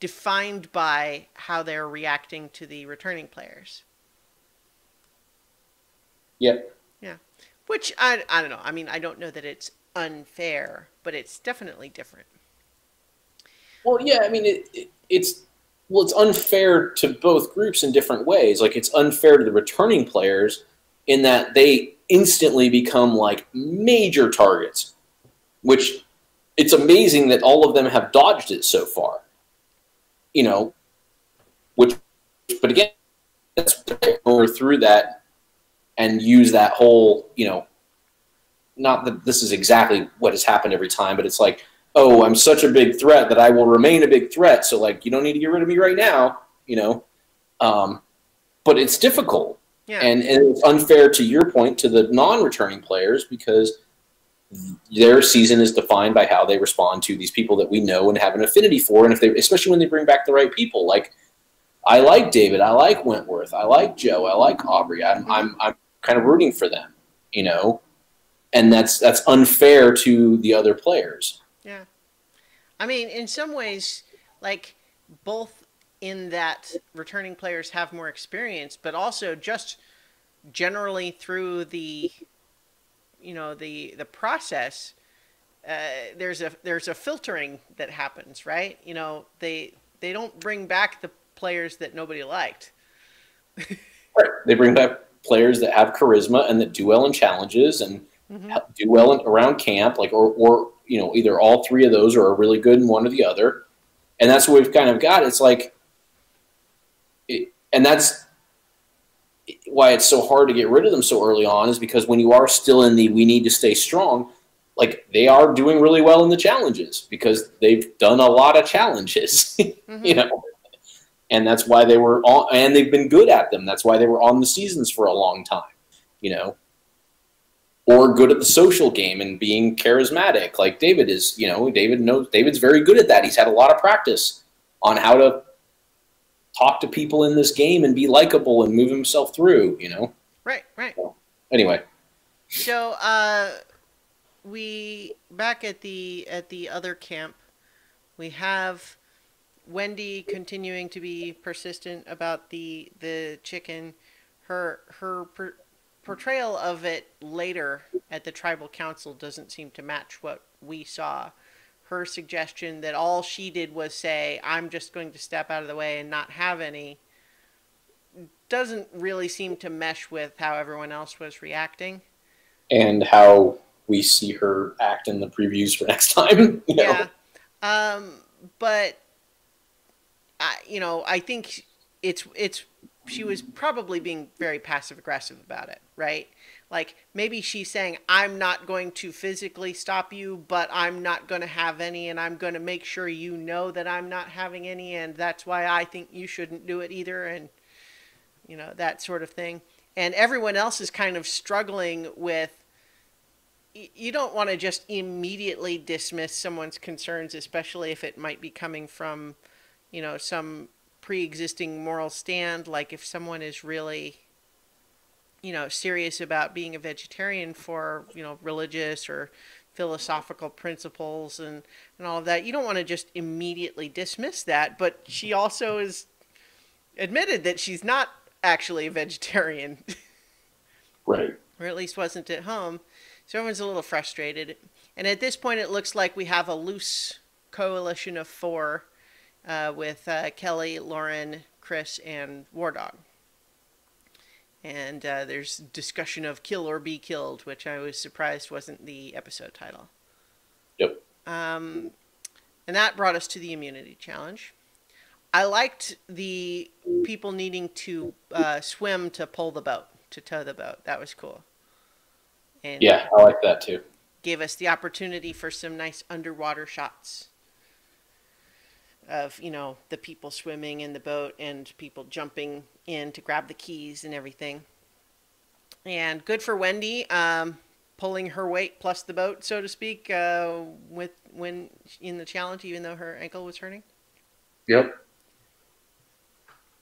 A: defined by how they're reacting to the returning players.
B: Yeah.
A: Yeah. Which I don't know. I mean, I don't know that it's unfair, but it's definitely different.
B: Well, yeah, I mean, it's unfair to both groups in different ways. Like, it's unfair to the returning players in that they instantly become like major targets, which it's amazing that all of them have dodged it so far. You know, which, but again, let's go through that and use that whole, not that this is exactly what has happened every time, but it's like, oh, I'm such a big threat that I will remain a big threat. So, like, you don't need to get rid of me right now, But it's difficult.
A: Yeah.
B: And it's unfair, to your point, to the non-returning players because their season is defined by how they respond to these people that we know and have an affinity for. And if they, especially when they bring back the right people, like I like David, I like Wentworth, I like Joe, I like Aubrey. I'm kind of rooting for them, and that's unfair to the other players.
A: Yeah. I mean, in some ways, like both in that returning players have more experience, but also just generally through the process, there's a filtering that happens, right? They don't bring back the players that nobody liked.
B: Right. They bring back players that have charisma and that do well in challenges and do well around camp, like or either all three of those or are really good in one or the other, and that's what we've kind of got. It's like, and that's why it's so hard to get rid of them so early on, is because when you are still in the we need to stay strong, like they are doing really well in the challenges because they've done a lot of challenges, and that's why they were on, and they've been good at them. That's why they were on the seasons for a long time, or good at the social game and being charismatic. Like David is, David's very good at that. He's had a lot of practice on how to talk to people in this game and be likable and move himself through,
A: Right.
B: So, anyway.
A: So, we back at the other camp, we have Wendy continuing to be persistent about the chicken. Her portrayal of it later at the tribal council doesn't seem to match what we saw. Her suggestion that all she did was say, I'm just going to step out of the way and not have any, doesn't really seem to mesh with how everyone else was reacting.
B: And how we see her act in the previews for next time.
A: Yeah. But, I think she was probably being very passive aggressive about it, right? Like maybe she's saying, I'm not going to physically stop you, but I'm not going to have any, and I'm going to make sure you know that I'm not having any, and that's why I think you shouldn't do it either, and that sort of thing. And everyone else is kind of struggling with, you don't want to just immediately dismiss someone's concerns, especially if it might be coming from, some pre-existing moral stand. Like if someone is really, serious about being a vegetarian for, religious or philosophical principles and all of that, you don't want to just immediately dismiss that. But she also has admitted that she's not actually a vegetarian.
B: Right.
A: Or at least wasn't at home. So everyone's a little frustrated. And at this point, it looks like we have a loose coalition of 4 with Kelly, Lauren, Chris, and War Dog. And there's discussion of kill or be killed, which I was surprised wasn't the episode title.
B: Yep.
A: And that brought us to the immunity challenge. I liked the people needing to swim to pull the boat, to tow the boat. That was cool. And
B: yeah, I like that too.
A: Gave us the opportunity for some nice underwater shots of, the people swimming in the boat and people jumping in to grab the keys and everything. And good for Wendy. pulling her weight plus the boat, so to speak, when in the challenge, even though her ankle was hurting.
B: Yep.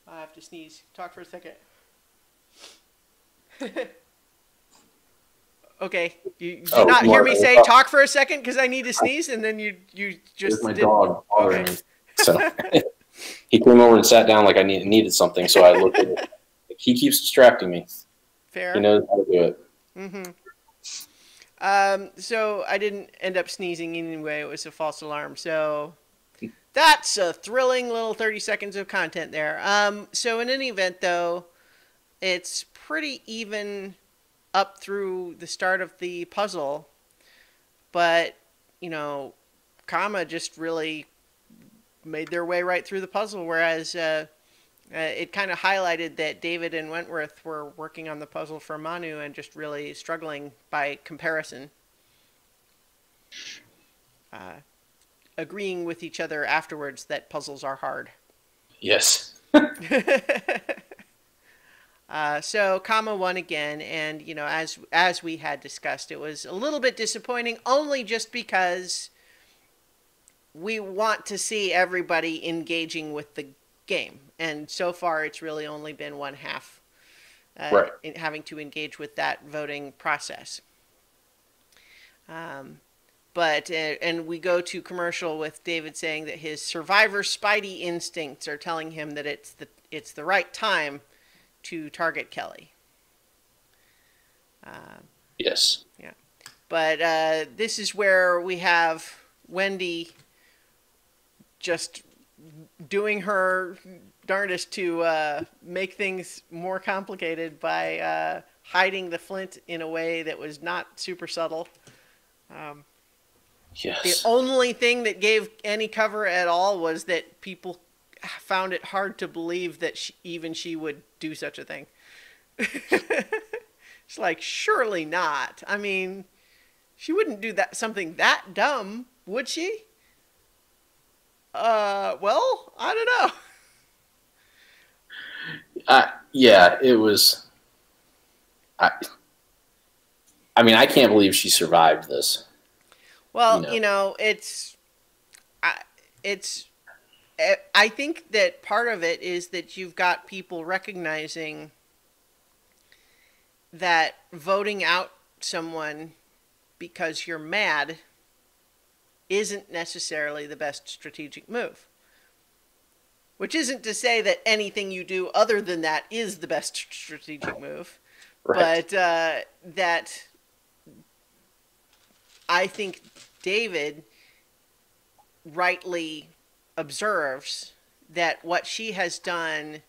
A: I have to sneeze. Talk for a second. Okay, you did not hear me say talk for a second because I need to sneeze, and then you just.
B: There's my dog bothering me. So he came over and sat down like I needed something. So I looked at him. He keeps distracting me.
A: Fair.
B: He knows how to do it.
A: So I didn't end up sneezing anyway. It was a false alarm. So that's a thrilling little 30 seconds of content there. So in any event, though, it's pretty even up through the start of the puzzle. But, you know, Kama just really made their way right through the puzzle, whereas it kind of highlighted that David and Wentworth were working on the puzzle for Manu and just really struggling by comparison. Agreeing with each other afterwards that puzzles are hard.
B: Yes.
A: So Kama won again, and you know, as we had discussed, it was a little bit disappointing, only just because we want to see everybody engaging with the game, and so far it's really only been one half
B: right.
A: Having to engage with that voting process. But and we go to commercial with David saying that his survivor spidey instincts are telling him that it's the right time to target Kelly.
B: Yes.
A: Yeah. But this is where we have Wendy just doing her darndest to make things more complicated by hiding the flint in a way that was not super subtle.
B: Yes.
A: The only thing that gave any cover at all was that people found it hard to believe that even she would do such a thing. It's like, surely not. I mean, she wouldn't do something that dumb, would she? Well, I don't know.
B: Yeah, it was. I mean, I can't believe she survived this.
A: Well, you know, I think that part of it is that you've got people recognizing that voting out someone because you're mad isn't necessarily the best strategic move. Which isn't to say that anything you do other than that is the best strategic move. Right. But that I think David rightly observes that what she has done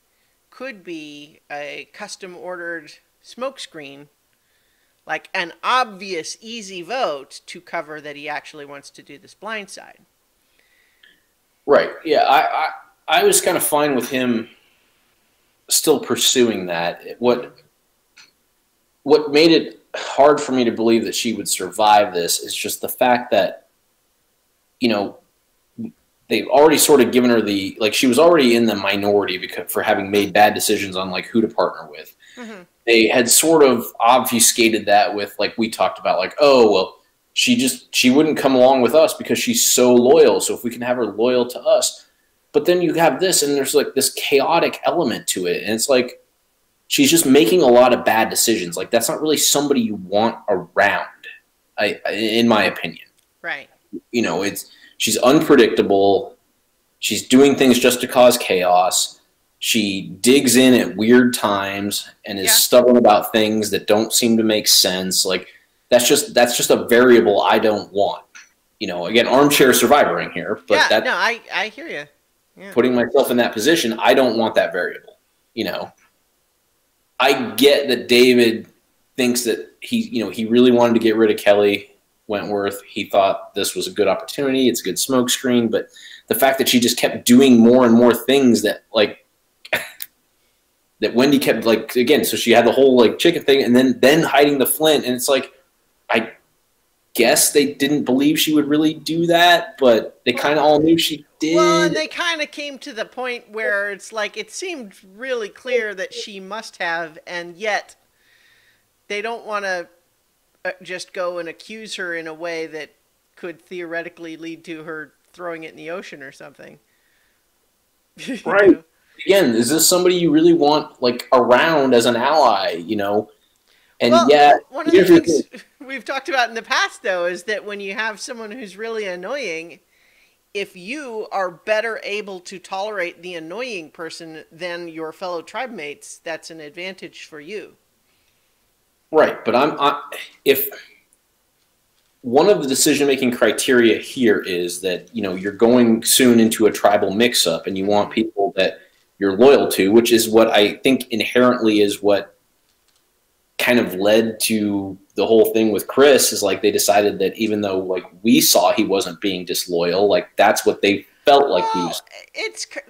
A: could be a custom-ordered smokescreen, like an obvious, easy vote to cover that he actually wants to do this blind side.
B: Right. Yeah, I was kind of fine with him still pursuing that. What made it hard for me to believe that she would survive this is just the fact that, you know, they've already sort of given her the, like, she was already in the minority for having made bad decisions on, like, who to partner with. Mm-hmm. They had sort of obfuscated that with, like, we talked about, like, oh, well, she wouldn't come along with us because she's so loyal. So if we can have her loyal to us. But then you have this, and there's, like, this chaotic element to it. And it's like, she's just making a lot of bad decisions. Like, that's not really somebody you want around, in my opinion.
A: Right.
B: You know, she's unpredictable. She's doing things just to cause chaos. She digs in at weird times and is stubborn about things that don't seem to make sense. Like, that's just a variable I don't want. You know, again, armchair survivoring here, but
A: no, I hear you. Yeah.
B: Putting myself in that position, I don't want that variable. You know, I get that David thinks that he really wanted to get rid of Kelly Wentworth. He thought this was a good opportunity. It's a good smokescreen, but the fact that she just kept doing more and more things that, like, that Wendy kept, like, again, so she had the whole, like, chicken thing and then hiding the flint. And it's like, I guess they didn't believe she would really do that, but they kind of all knew she did.
A: Well, and they kind of came to the point where it's like, it seemed really clear that she must have, and yet they don't want to just go and accuse her in a way that could theoretically lead to her throwing it in the ocean or something. You
B: Right.
A: know?
B: Again, is this somebody you really want like around as an ally? You know, and
A: Well,
B: yeah,
A: one of the
B: even if
A: things
B: you're,
A: we've talked about in the past, though, is that when you have someone who's really annoying, if you are better able to tolerate the annoying person than your fellow tribe mates, that's an advantage for you.
B: right, but if one of the decision making criteria here is that you're going soon into a tribal mix up and you want
A: Mm-hmm.
B: people that you're loyal to, which is what I think inherently is what kind of led to the whole thing with Chris, is like they decided that even though like we saw he wasn't being disloyal, like that's what they felt like he
A: Well,
B: was.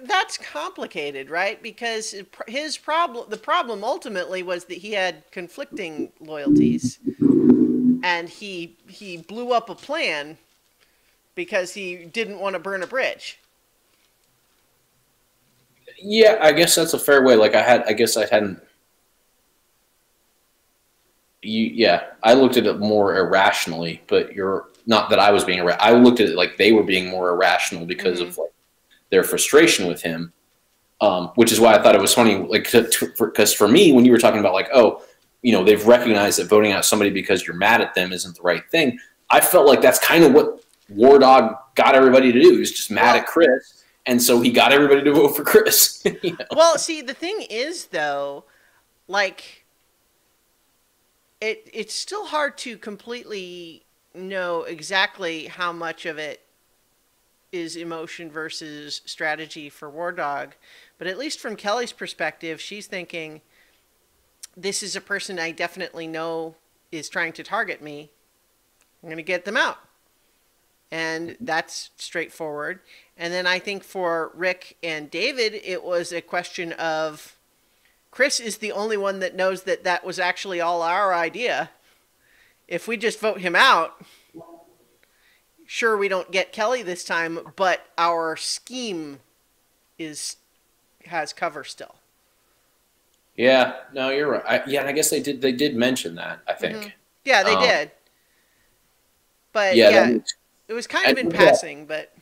A: that's complicated, right? Because the problem ultimately was that he had conflicting loyalties, and he blew up a plan because he didn't want to burn a bridge.
B: Yeah, I guess that's a fair way. Like I guess I hadn't. Yeah, I looked at it more irrationally, but you're not that I was being. I looked at it like they were being more irrational because
A: Mm-hmm.
B: of like their frustration with him. Which is why I thought it was funny, like, because for me, when you were talking about like, oh, they've recognized that voting out somebody because you're mad at them isn't the right thing. I felt like that's kind of what War Dog got everybody to do. He was just mad
A: Well,
B: at Chris, and so he got everybody to vote for Chris.
A: well, see, the thing is though, like it's still hard to completely know exactly how much of it is emotion versus strategy for War Dog. But at least from Kelly's perspective, she's thinking, this is a person I definitely know is trying to target me. I'm going to get them out. And that's straightforward. And then I think for Rick and David, it was a question of Chris is the only one that knows that that was actually all our idea. If we just vote him out, sure, we don't get Kelly this time, but our scheme has cover still.
B: Yeah, no, you're right. Yeah, and I guess they did mention that, I
A: Mm-hmm.
B: think.
A: Yeah, they
B: Um,
A: did. But
B: yeah,
A: yeah, it was kind of in
B: yeah,
A: passing, but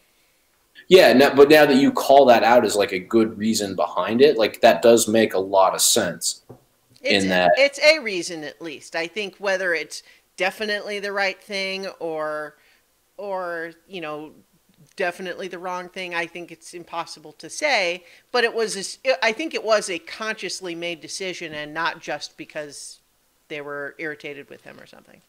B: yeah. But now that you call that out as like a good reason behind it, like that does make a lot of sense.
A: it's
B: In that,
A: it's a reason at least. I think whether it's definitely the right thing or definitely the wrong thing, I think it's impossible to say, but I think it was a consciously made decision and not just because they were irritated with him or something.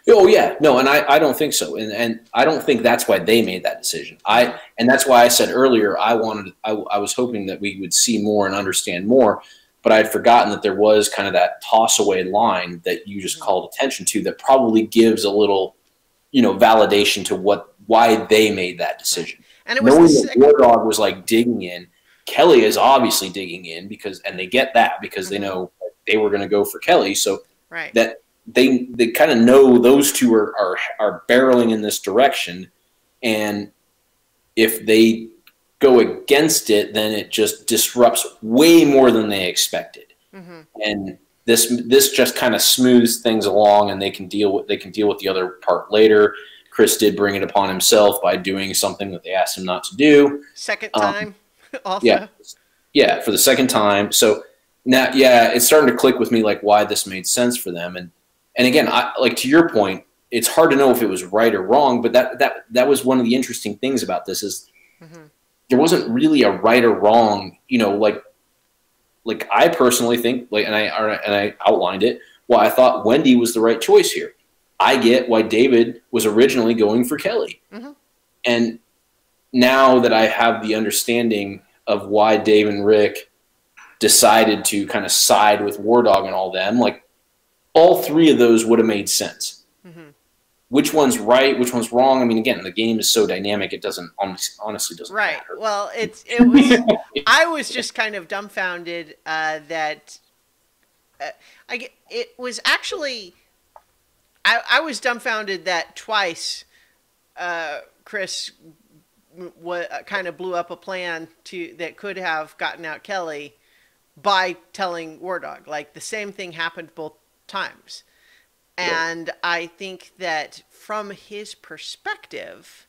B: oh yeah, no, and I don't think so, and I don't think that's why they made that decision.
A: Mm-hmm.
B: And that's why I said earlier I was hoping that we would see more and understand more, but I had forgotten that there was kind of that toss away line that you just
A: Mm-hmm.
B: called attention to that probably gives a little validation to why they made that
A: Right.
B: decision.
A: And it was the
B: Knowing that
A: second.
B: War Dog was like digging in, Kelly is obviously digging in and they get that because they
A: Mm-hmm.
B: know they were going to go for Kelly, so
A: Right.
B: that they kind of know those two are barreling in this direction, and if they go against it, then it just disrupts way more than they expected,
A: Mm-hmm.
B: and this just kind of smooths things along, and they can deal with the other part later. Chris did bring it upon himself by doing something that they asked him not to do.
A: Second
B: Um,
A: time,
B: yeah,
A: also.
B: yeah, for the second time. So now, yeah, it's starting to click with me like why this made sense for them. And again, like to your point, it's hard to know if it was right or wrong. But that was one of the interesting things about this is
A: Mm-hmm.
B: there wasn't really a right or wrong. Like I personally think and I outlined it. Well, I thought Wendy was the right choice here. I get why David was originally going for Kelly,
A: Mm-hmm.
B: and now that I have the understanding of why Dave and Rick decided to kind of side with War Dog and all them, like all three of those would have made sense.
A: Mm-hmm.
B: Which one's right, which one's wrong? I mean, again, the game is so dynamic; it doesn't honestly doesn't
A: Right.
B: matter.
A: Well, it was. I was just kind of dumbfounded that it was actually. I was dumbfounded that twice Chris kind of blew up a plan that could have gotten out Kelly by telling War Dog. Like the same thing happened both times. And I think that from his perspective,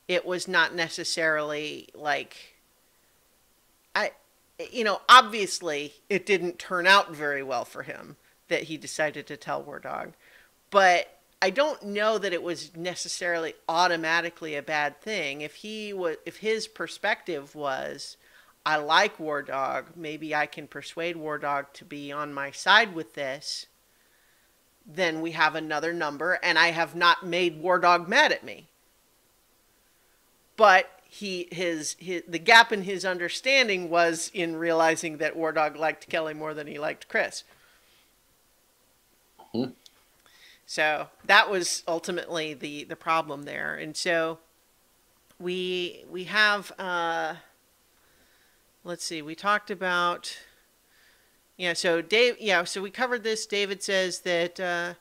A: it was not necessarily like, I, obviously it didn't turn out very well for him that he decided to tell War Dog, but I don't know that it was necessarily automatically a bad thing. If his perspective was, I like War Dog, maybe I can persuade War Dog to be on my side with this, then we have another number, and I have not made War Dog mad at me. But the gap in his understanding was in realizing that War Dog liked Kelly more than he liked Chris.
B: Mm-hmm.
A: So that was ultimately the problem there. And so we have, let's see, we talked about, so so we covered this. David says that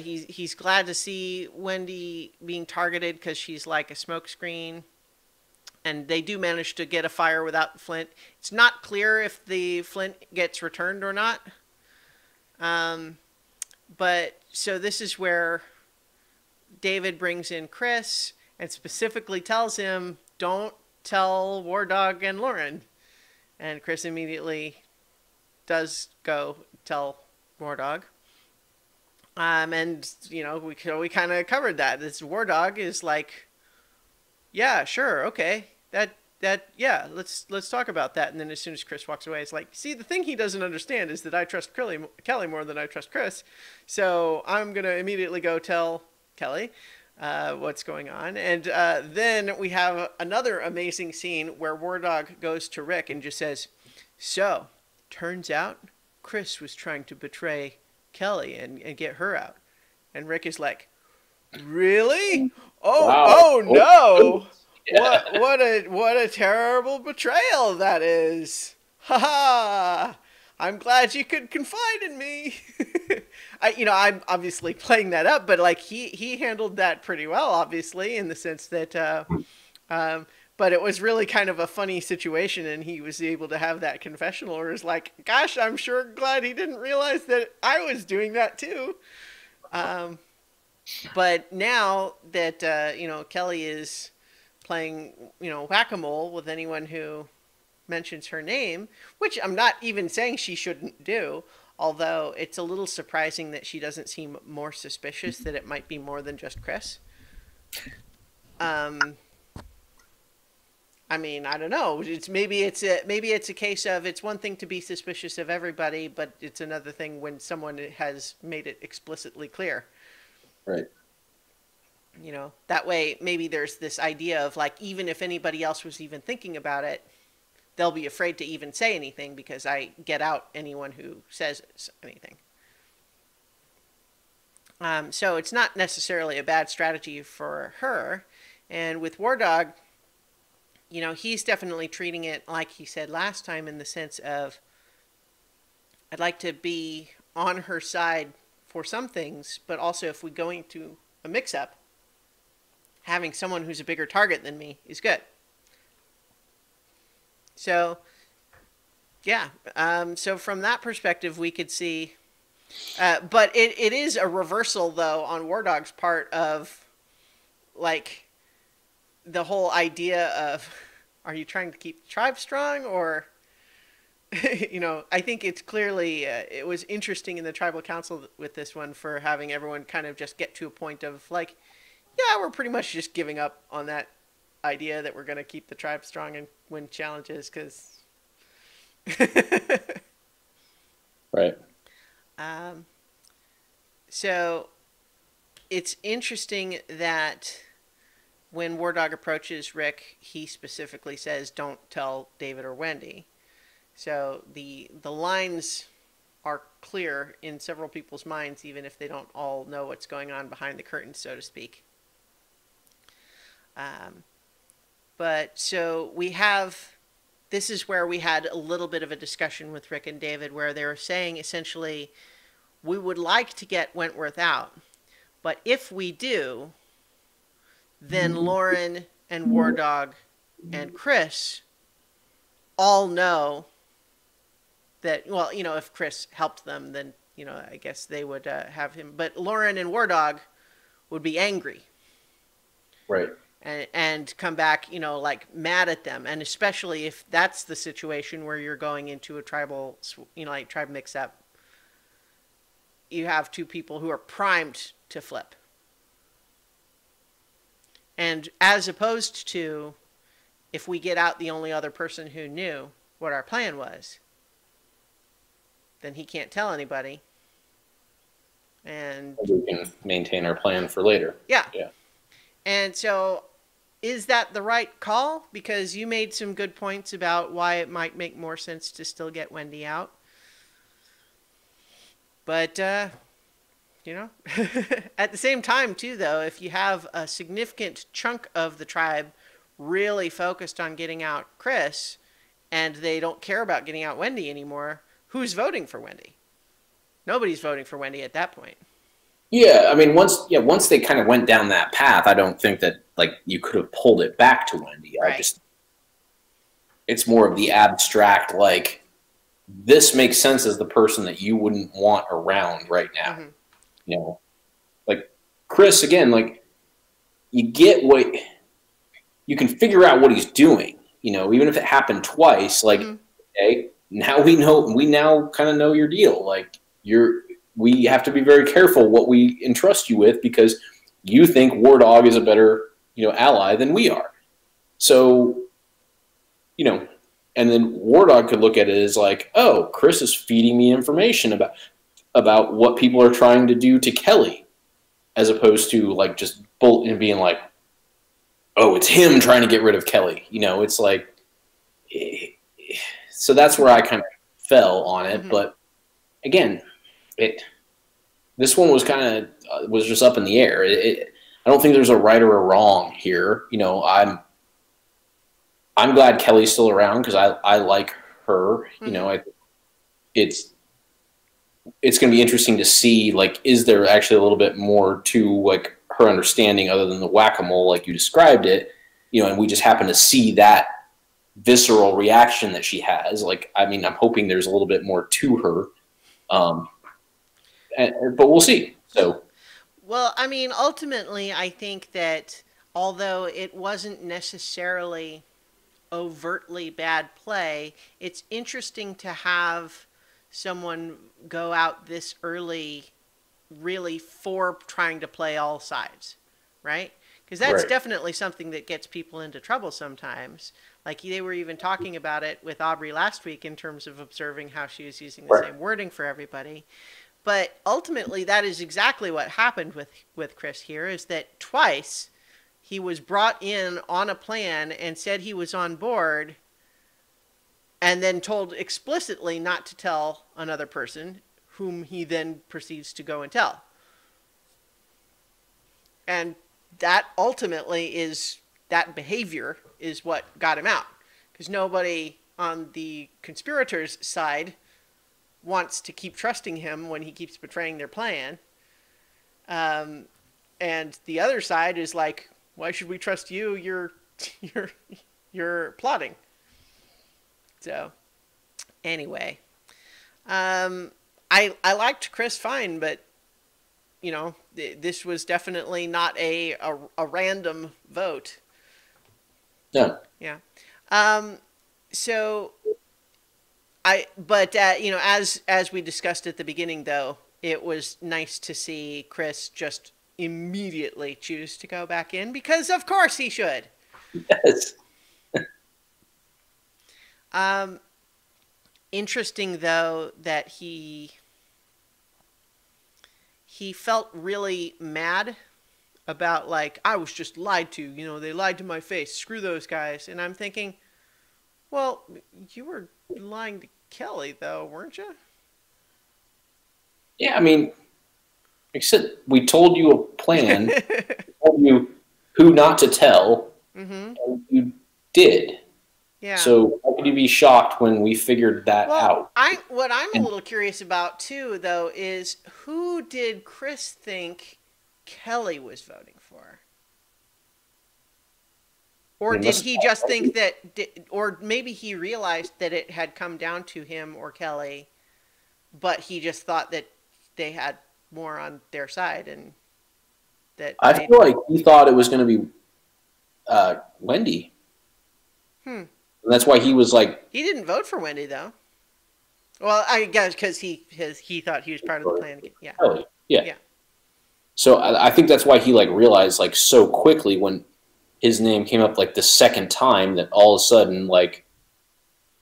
A: he's glad to see Wendy being targeted because she's like a smokescreen. And they do manage to get a fire without Flint. It's not clear if the Flint gets returned or not. But so this is where David brings in Chris and specifically tells him, don't tell War Dog and Lauren. And Chris immediately does go tell War Dog. And, we kind of covered that. This War Dog is like, yeah, sure, okay. Yeah, let's talk about that. And then as soon as Chris walks away, it's like, see, the thing he doesn't understand is that I trust Kelly more than I trust Chris. So I'm going to immediately go tell Kelly what's going on. And then we have another amazing scene where War Dog goes to Rick and just says, so, turns out Chris was trying to betray Kelly and get her out. And Rick is like, really? Oh,
B: Wow.
A: oh no.
B: Yeah.
A: What a terrible betrayal that is. Ha ha. I'm glad you could confide in me. I'm obviously playing that up, but like he handled that pretty well, obviously, in the sense that but it was really kind of a funny situation, and he was able to have that confessional where it's like, gosh, I'm sure glad he didn't realize that I was doing that too. But now that Kelly is playing, whack-a-mole with anyone who mentions her name, which I'm not even saying she shouldn't do, although it's a little surprising that she doesn't seem more suspicious that it might be more than just Chris. I don't know. Maybe it's a case of, it's one thing to be suspicious of everybody, but it's another thing when someone has made it explicitly clear.
B: Right.
A: That way maybe there's this idea of like, even if anybody else was even thinking about it, they'll be afraid to even say anything because I get out anyone who says anything. So it's not necessarily a bad strategy for her. And with War Dog, he's definitely treating it like he said last time, in the sense of, I'd like to be on her side for some things, but also if we're going to a mix-up, having someone who's a bigger target than me is good. So, yeah. So from that perspective, we could see, but it is a reversal, though, on War Dog's part of, like, the whole idea of, are you trying to keep the tribe strong, or, I think it's clearly, it was interesting in the tribal council with this one for having everyone kind of just get to a point of like, yeah, we're pretty much just giving up on that idea that we're going to keep the tribe strong and win challenges, because
B: right.
A: So it's interesting that when War Dog approaches Rick, he specifically says, don't tell David or Wendy. So the lines are clear in several people's minds, even if they don't all know what's going on behind the curtain, so to speak. But so this is where we had a little bit of a discussion with Rick and David, where they were saying essentially, we would like to get Wentworth out, but if we do, then Lauren and War Dog and Chris all know that, well, if Chris helped them, then, I guess they would have him. But Lauren and War Dog would be angry.
B: Right.
A: And come back, like mad at them. And especially if that's the situation where you're going into a tribal, like tribe mix up, you have two people who are primed to flip. And as opposed to, if we get out the only other person who knew what our plan was, then he can't tell anybody. And
B: we can maintain our plan for later.
A: Yeah.
B: Yeah.
A: And so, is that the right call? Because you made some good points about why it might make more sense to still get Wendy out. But, at the same time, too, though, if you have a significant chunk of the tribe really focused on getting out Chris, and they don't care about getting out Wendy anymore, who's voting for Wendy? Nobody's voting for Wendy at that point.
B: Yeah, I mean, once they kind of went down that path, I don't think that you could have pulled it back to Wendy.
A: Right.
B: It's more of the abstract, this makes sense as the person that you wouldn't want around right now. Mm-hmm. Chris, again, you get what you can figure out what he's doing. Even if it happened twice, mm-hmm. Okay, now we now kind of know your deal. We have to be very careful what we entrust you with because you think War Dog is a better, ally than we are. So, and then War Dog could look at it as oh, Chris is feeding me information about what people are trying to do to Kelly, as opposed to just and being oh, it's him trying to get rid of Kelly. It's so that's where I kind of fell on it. Mm-hmm. But again, this one was was just up in the air. I don't think there's a right or a wrong here. I'm glad Kelly's still around because I like her. Mm-hmm. It's going to be interesting to see is there actually a little bit more to her understanding other than the whack-a-mole like you described it, and we just happen to see that visceral reaction that she has. I'm hoping there's a little bit more to her. But we'll see. So,
A: well, ultimately, I think that although it wasn't necessarily overtly bad play, it's interesting to have someone go out this early really for trying to play all sides, right? Because that's definitely something that gets people into trouble sometimes. They were even talking about it with Aubrey last week in terms of observing how she was using the same wording for everybody. But ultimately, that is exactly what happened with Chris here, is that twice he was brought in on a plan and said he was on board and then told explicitly not to tell another person, whom he then proceeds to go and tell. And that ultimately that behavior is what got him out. Because nobody on the conspirators' side wants to keep trusting him when he keeps betraying their plan. And the other side is why should we trust you? You're plotting. So, anyway, I liked Chris fine, but this was definitely not a random vote.
B: No.
A: Yeah. So, as we discussed at the beginning, though, it was nice to see Chris just immediately choose to go back in because, of course, he should.
B: Yes.
A: Interesting, though, that he felt really mad about, I was just lied to. They lied to my face. Screw those guys. And I'm thinking, well, you were lying to Kelly, though, weren't you?
B: Yeah, like I said, we told you a plan. We told you who not to tell, and you did.
A: Yeah.
B: So how could you be shocked when we figured that out?
A: What I'm a little curious about, too, though, is who did Chris think Kelly was voting for? Or did he just think that, or maybe he realized that it had come down to him or Kelly, but he just thought that they had more on their side, and that
B: I
A: they.
B: feel like he thought it was going to be Wendy.
A: Hmm.
B: And that's why he was like.
A: He didn't vote for Wendy though. Well, I guess because he thought he was part of the plan. Yeah.
B: Kelly. Yeah.
A: Yeah.
B: So I think that's why he like realized like so quickly when his name came up like the second time that all of a sudden like,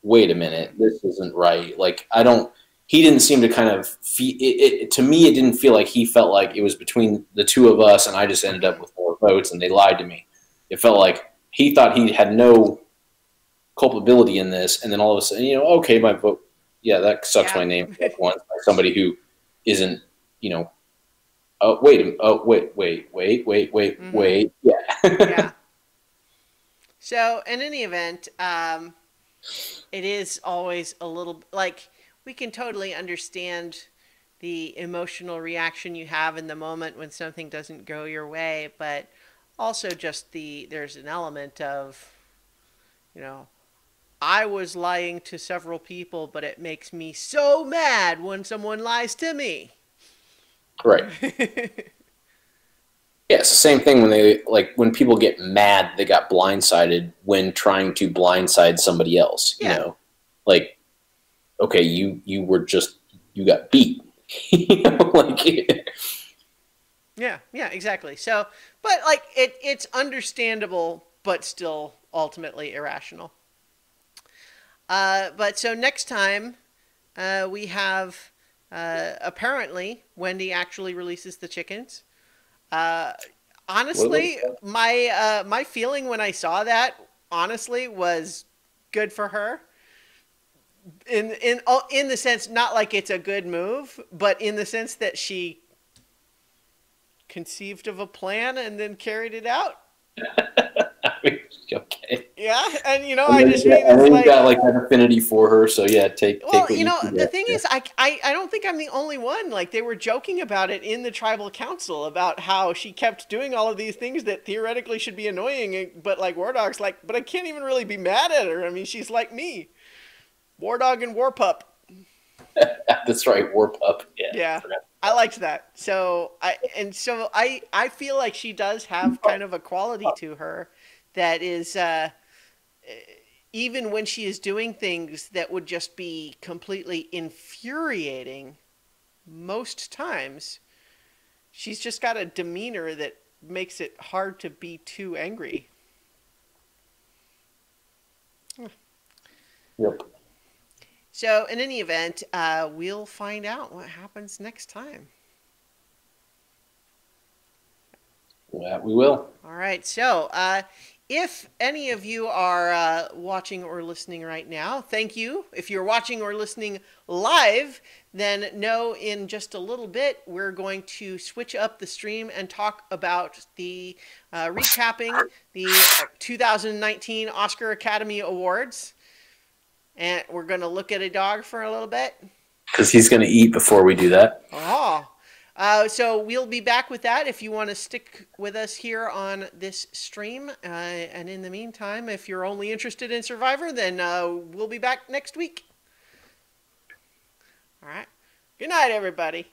B: wait a minute, this isn't right. Like I don't. He didn't seem to kind of feel it. To me, it didn't feel like he felt like it was between the two of us, and I just ended up with more votes, and they lied to me. It felt like he thought he had no culpability in this, and then all of a sudden, okay, my vote, yeah, that sucks my name once by somebody who isn't, oh wait, yeah.
A: Yeah. So in any event, it is always a little like we can totally understand the emotional reaction you have in the moment when something doesn't go your way, but also just there's an element of, I was lying to several people, but it makes me so mad when someone lies to me.
B: Right. Yeah, it's the same thing when people get mad they got blindsided when trying to blindside somebody else.
A: Yeah.
B: Like, okay, you got beat.
A: Yeah, exactly. So, but like it's understandable, but still ultimately irrational. But so next time we have apparently Wendy actually releases the chickens. Honestly, my feeling when I saw that honestly was good for her. In the sense, not like it's a good move, but in the sense that she conceived of a plan and then carried it out.
B: Okay.
A: Yeah, and I just mean it's
B: like got like an affinity for her, so yeah, take.
A: Well,
B: what
A: the thing is, I don't think I'm the only one. Like they were joking about it in the tribal council about how she kept doing all of these things that theoretically should be annoying, but like War Dog's like, but I can't even really be mad at her. I mean, she's like me, War Dog and War Pup.
B: That's right, War Pup. Yeah.
A: Yeah. I liked that. So I feel like she does have kind of a quality to her that is even when she is doing things that would just be completely infuriating most times, she's just got a demeanor that makes it hard to be too angry.
B: Yep.
A: So in any event, we'll find out what happens next time.
B: Yeah, we will.
A: All right. So if any of you are watching or listening right now, thank you. If you're watching or listening live, then know in just a little bit we're going to switch up the stream and talk about the recapping the 2019 Oscar Academy Awards. And we're going to look at a dog for a little bit.
B: Because he's going to eat before we do that.
A: Oh. So we'll be back with that if you want to stick with us here on this stream. And in the meantime, if you're only interested in Survivor, then we'll be back next week. All right. Good night, everybody.